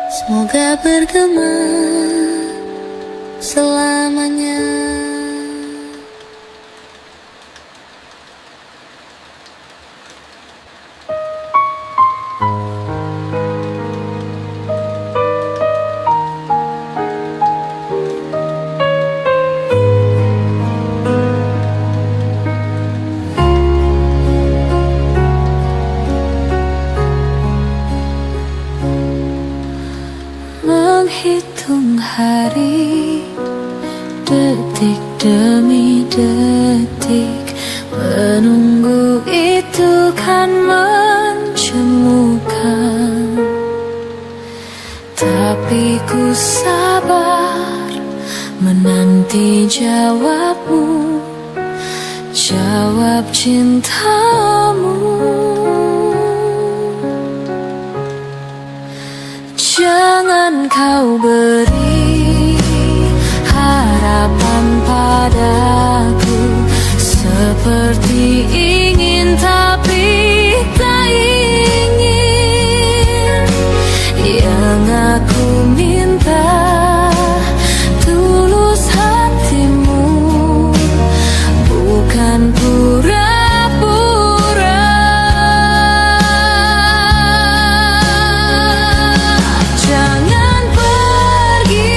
Semoga bergema selamanya. Menghitung hari, detik demi detik, menunggu itu kan menjemukan. Tapi ku sabar menanti jawabmu, jawab cintamu. Jangan kau beri harapan padaku, seperti ingin tapi tak ingin. Yang aku minta tulus hatimu, bukan pura-pura. Jangan pergi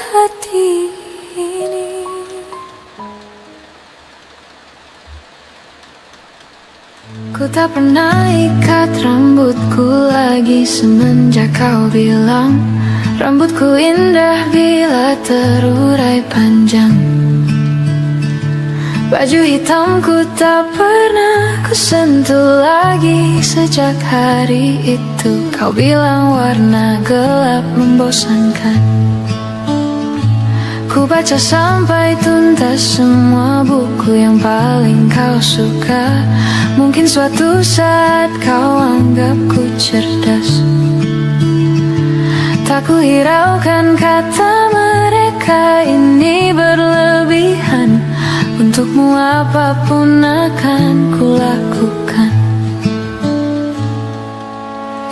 hati ini. Ku tak pernah ikat rambutku lagi semenjak kau bilang rambutku indah bila terurai panjang. Baju hitamku tak pernah ku sentuh lagi sejak hari itu. Kau bilang warna gelap membosankan. Ku baca sampai tuntas semua buku yang paling kau suka. Mungkin suatu saat kau anggapku cerdas. Tak ku hiraukan kata mereka ini berlebihan. Untukmu apapun akan kulakukan.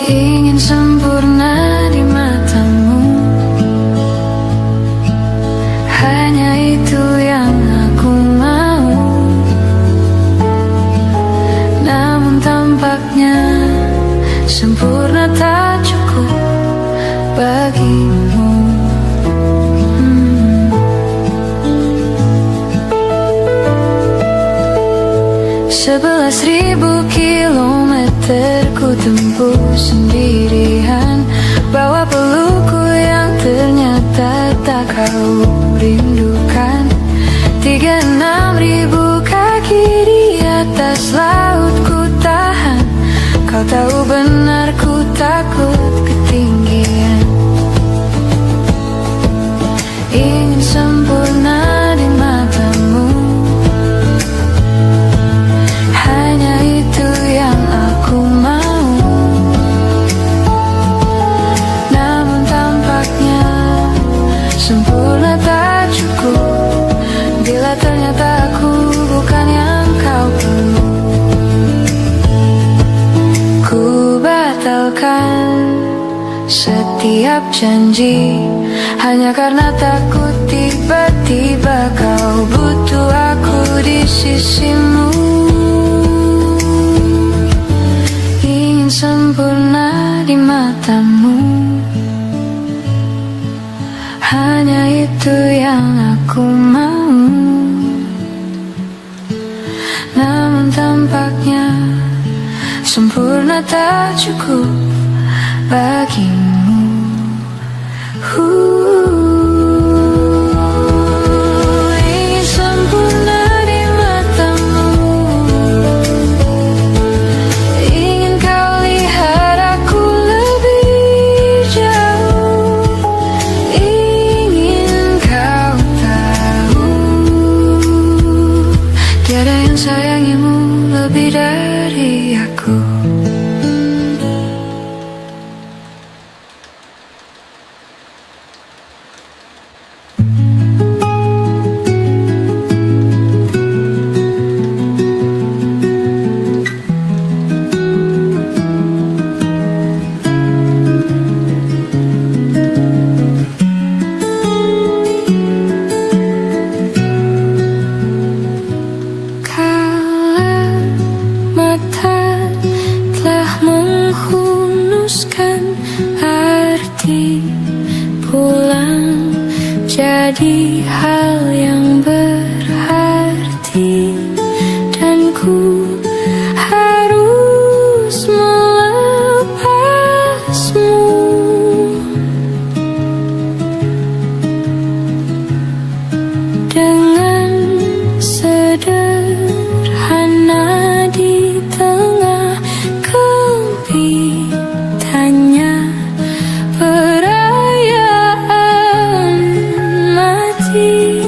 Ingin sempurna di matamu, hanya itu yang aku mau. Namun tampaknya sempurna tak cukup bagimu. 11.000 kilometer ku tempuh sendirian, bawa pelukku yang ternyata tak kau rindukan. 36.000 kaki di atas laut ku tahan. Kau tahu benar ku takut ketinggian. Ingin sempurna di matamu, hanya itu yang aku mau. Namun tampaknya sempurna tak cukup bila ternyata aku bukan yang kau perlu. Ku batalkan setiap janji hanya karena takut tiba-tiba kau butuh aku di sisimu. Ingin sempurna di matamu, hanya itu yang aku mau. Namun tampaknya sempurna tak cukup bagimu. Ingin sempurna di matamu, ingin kau lihat aku lebih jauh, ingin kau tahu tiada yang sayangimu lebih dari aku. Pulang jadi hal yang berarti, dan ku harus melepasmu. Dengan sederhana di tengah kempitannya, perayaan mati.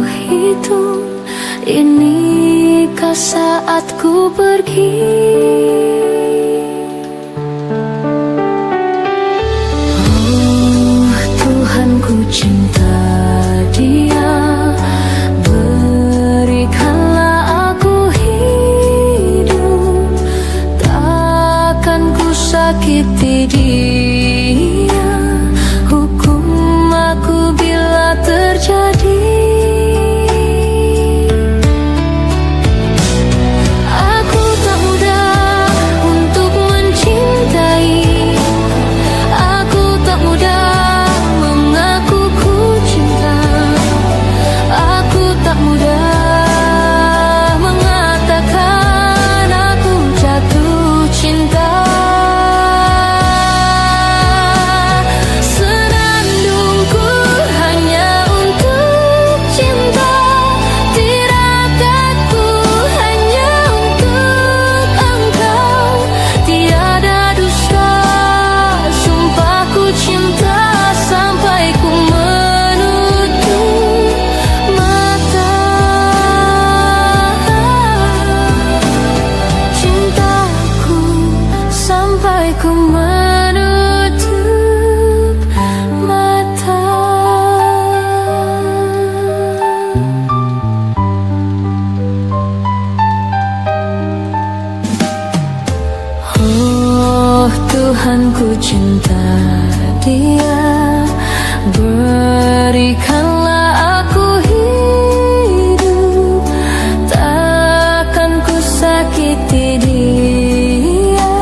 hitung, inikah saatku pergi. Oh Tuhan, ku cinta dia, berikanlah aku hidup, takkan ku sakiti dia, hukum aku bila terjadi. Aku tak mudah untuk mencintai, aku tak mudah mengaku ku cinta, aku tak mudah mengatakan aku jatuh cinta. Senandungku hanya untuk cinta, tirakatku hanya untuk engkau, tiada dusta, sumpahku cinta sampai ku menutup mata. Cintaku sampai ku menutup mata. Oh Tuhan, ku cinta dia, berikanlah aku hidup, takkan ku sakiti dia,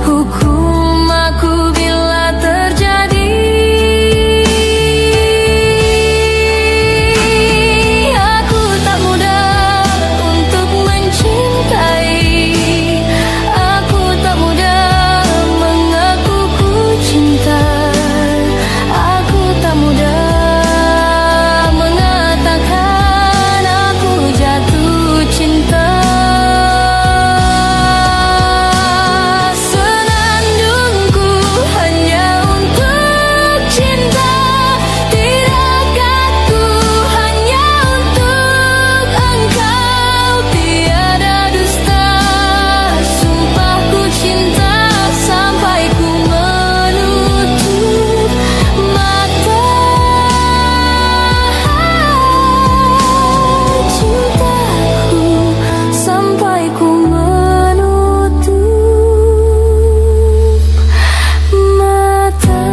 hukum aku bila terjadi. Aku tak mudah untuk mencintai, aku tak mudah mengaku ku cinta, aku tak mudah mengatakan aku jatuh cinta. Senandungku hanya untuk cinta, tirakatku hanya untuk engkau, tiada dusta, sumpahku cinta sampai ku menutup mata. Cintaku sampai ku menutup mata.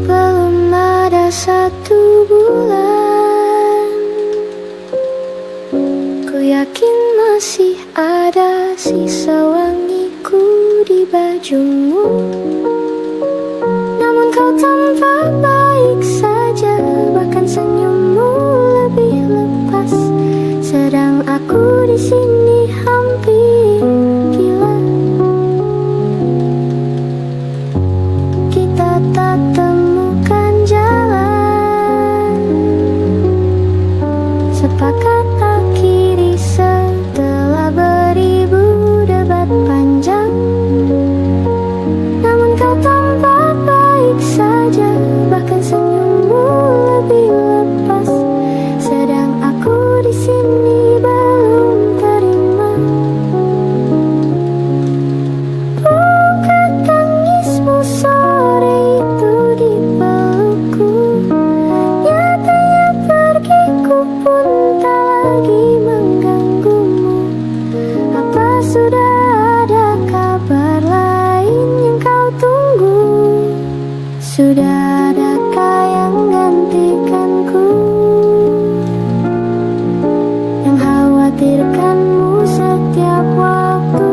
Belum ada 1 bulan, ku yakin masih ada sisa wangiku di bajumu. Namun kau tampak baik saja, bahkan senyummu lebih lepas, sedang aku di sini hampir gila. Kita tak temukan jalan, sepakat akhiri setelah beribu debat panjang. Namun kau tampak baik saja, bahkan senyummu lebih lepas, sedang aku di sini belum terima. Buka tangismu sore itu di pelukku, nyatanya pergiku pun tak lagi mengganggumu. Apa sudah ada kabar lain yang kau tunggu? Sudah adakah yang gantikanku, yang khawatirkanmu setiap waktu,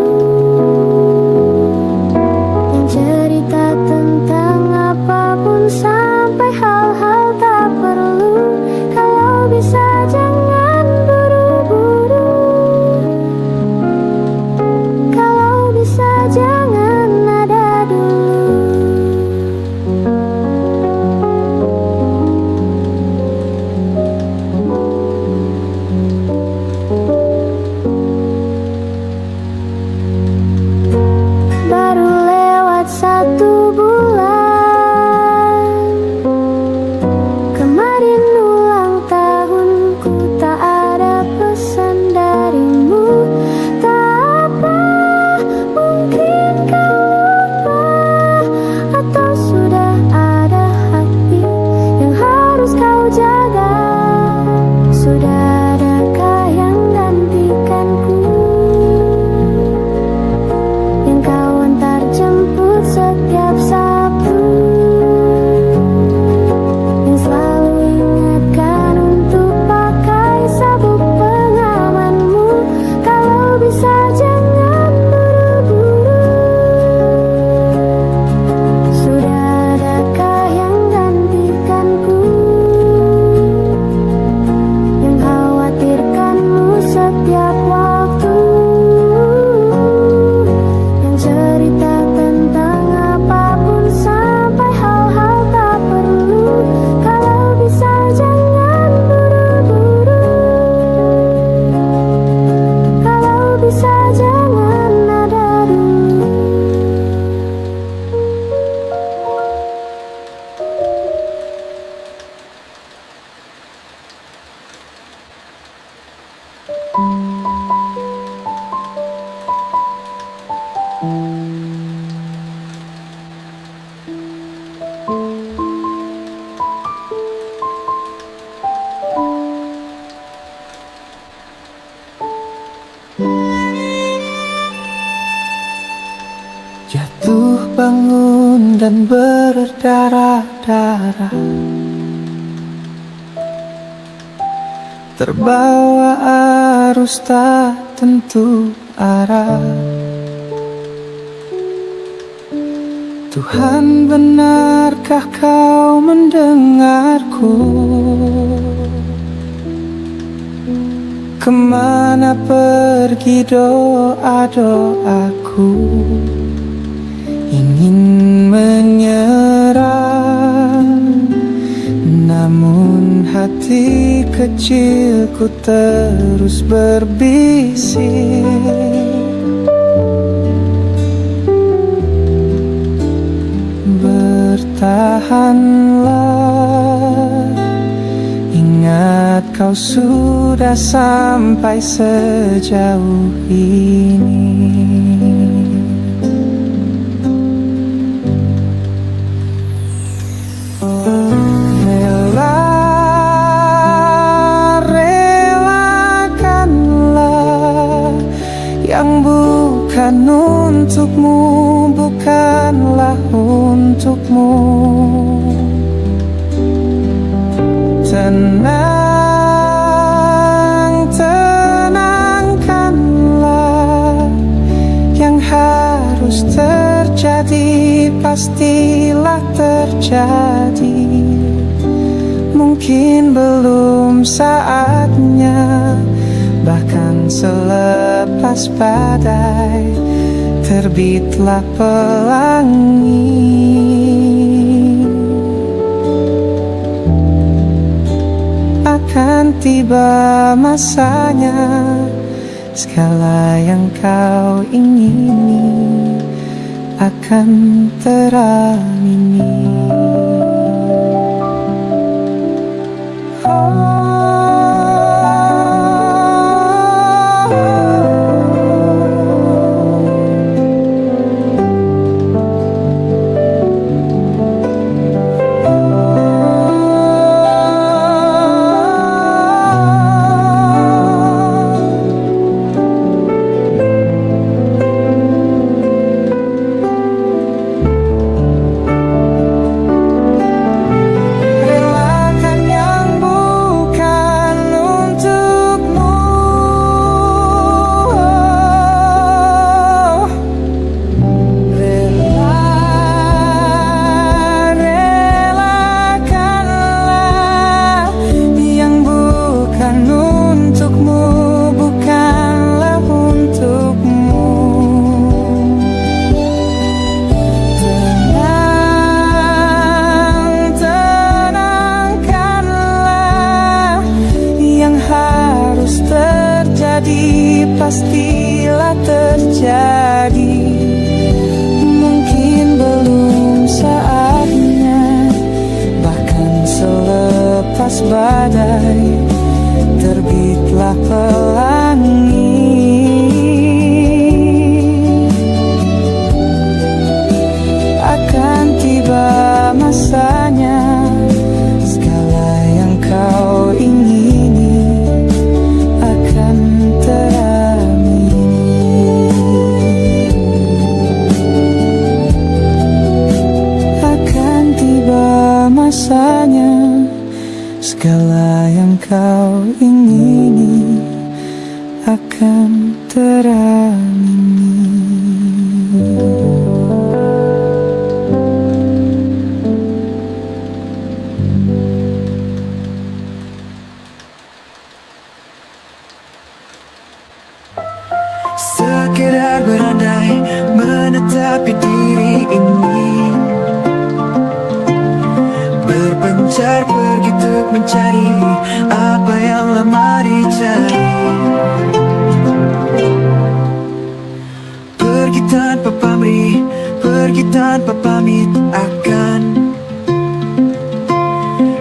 yang cerita tentang apapun sampai hal-hal tak perlu. Kalau bisa jangan buru-buru. jatuh bangun dan berdarah-darah, terbawa arus tak tentu arah. Tuhan, benarkah kau mendengarku? Kemana pergi doa-doaku? Ingin menyerah, namun hati kecilku terus berbisik. Bertahanlah, ingat kau sudah sampai sejauh ini. Relakanlah yang bukan untukmu, bukanlah untukmu. Tenang, tenangkanlah, yang harus terjadi pastilah terjadi. Mungkin belum saatnya, bahkan selepas badai terbitlah pelangi. Akan tiba masanya, segala yang kau ingini akan teramini. Pastilah terjadi. Mungkin belum saatnya, bahkan selepas badai terbitlah pelangi. Akan tiba masanya, segala yang kau ingini akan masanya, segala yang kau ingini akan teramini. Sekedar berandai menetapi diri ini, berpencar pergi untuk mencari apa yang lama dicari. Pergi tanpa pamrih, pergi tanpa pamit, akan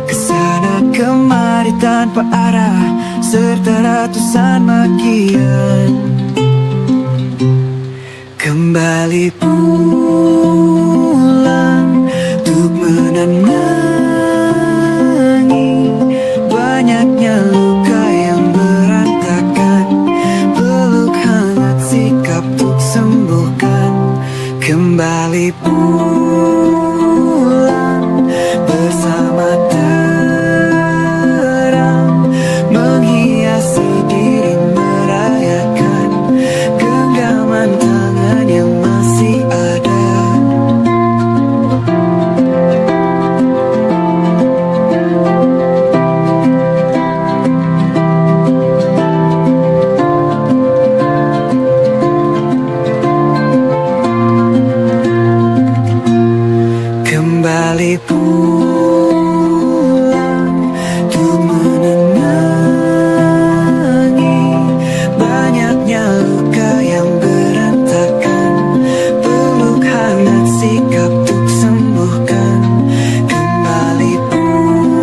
kesana kemari tanpa arah, serta ratusan makian. Kembali pulang untuk menenangi banyaknya luka yang berantakan. Peluk hangat, sikap untuk sembuhkan. Kembali pulang pulang bersama terang menghiasi diri, merayakan genggaman tangan yang masih ada. Kembali pulang untuk menenangi banyaknya luka yang berantakan. Peluk hangat, sikap untuk sembuhkan. Kembali pulang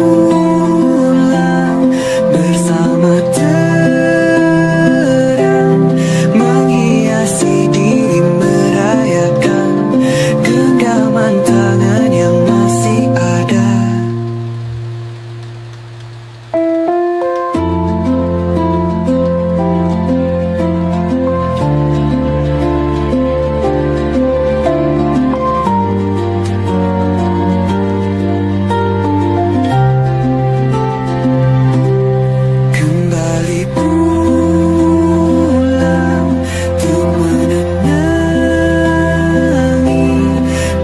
bersama terang menghiasi diri, merayakan genggaman tangan yang masih ada. Kembali pulang untuk menenangi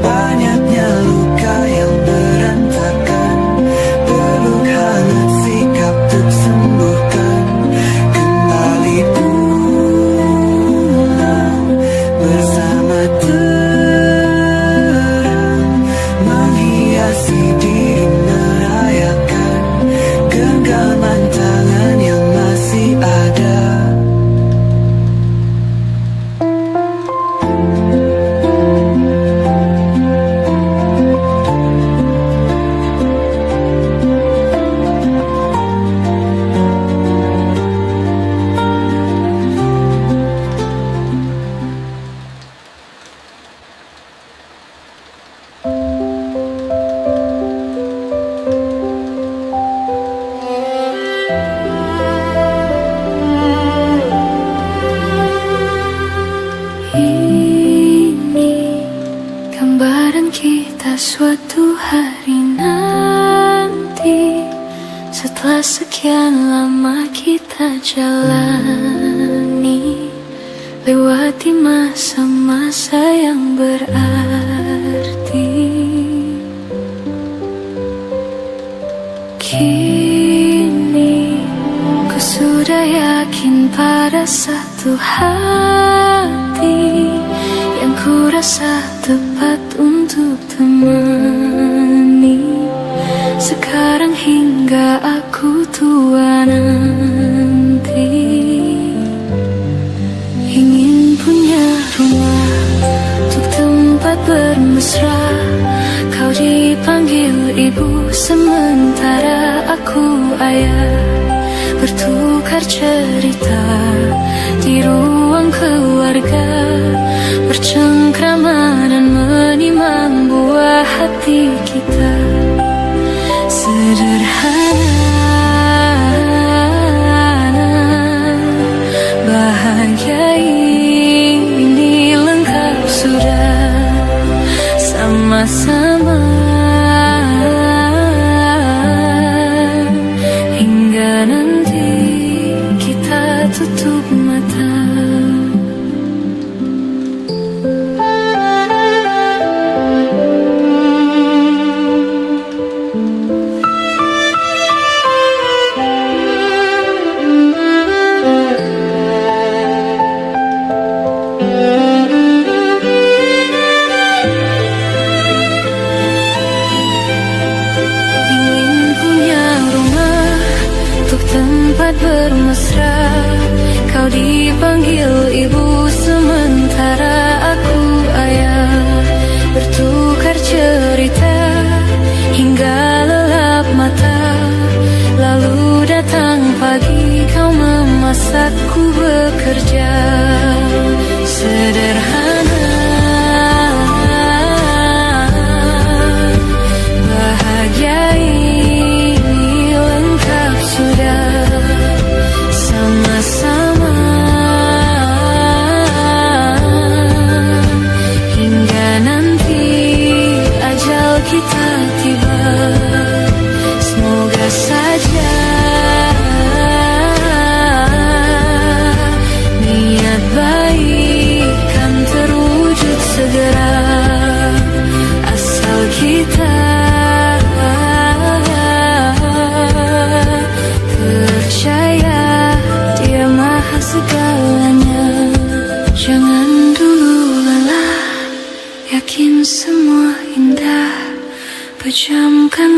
banyaknya luka yang berantakan. Peluk hangat, sikap untuk sembuhkan. Kembali pulang bersama terang menghiasi diri, merayakan genggaman tangan yang masih ada. Ini gambaran kita suatu hari nanti, setelah sekian lama kita jalani, lewati masa-masa yang berarti. Kini ku sudah yakin pada satu hati yang ku rasa tepat untuk temani. Sekarang hingga aku tua nanti, ingin punya rumah untuk tempat bermesra. Kau dipanggil ibu sementara aku ayah, bertukar cerita di ruang keluarga, bercengkrama dan menimang buah hati kita. Sederhana, bahagia ini lengkap sudah sama-sama. Hingga nanti kita tutup mata. Tempat bermesra, kau dipanggil ibu sementara aku ayah, bertukar cerita hingga lelap mata. Lalu datang pagi, kau memasakku bekerja. Sederhana, bahagia ini lengkap sudah sama-sama. Hingga nanti Jangan dulu lelah, yakin semua indah. Pejamkan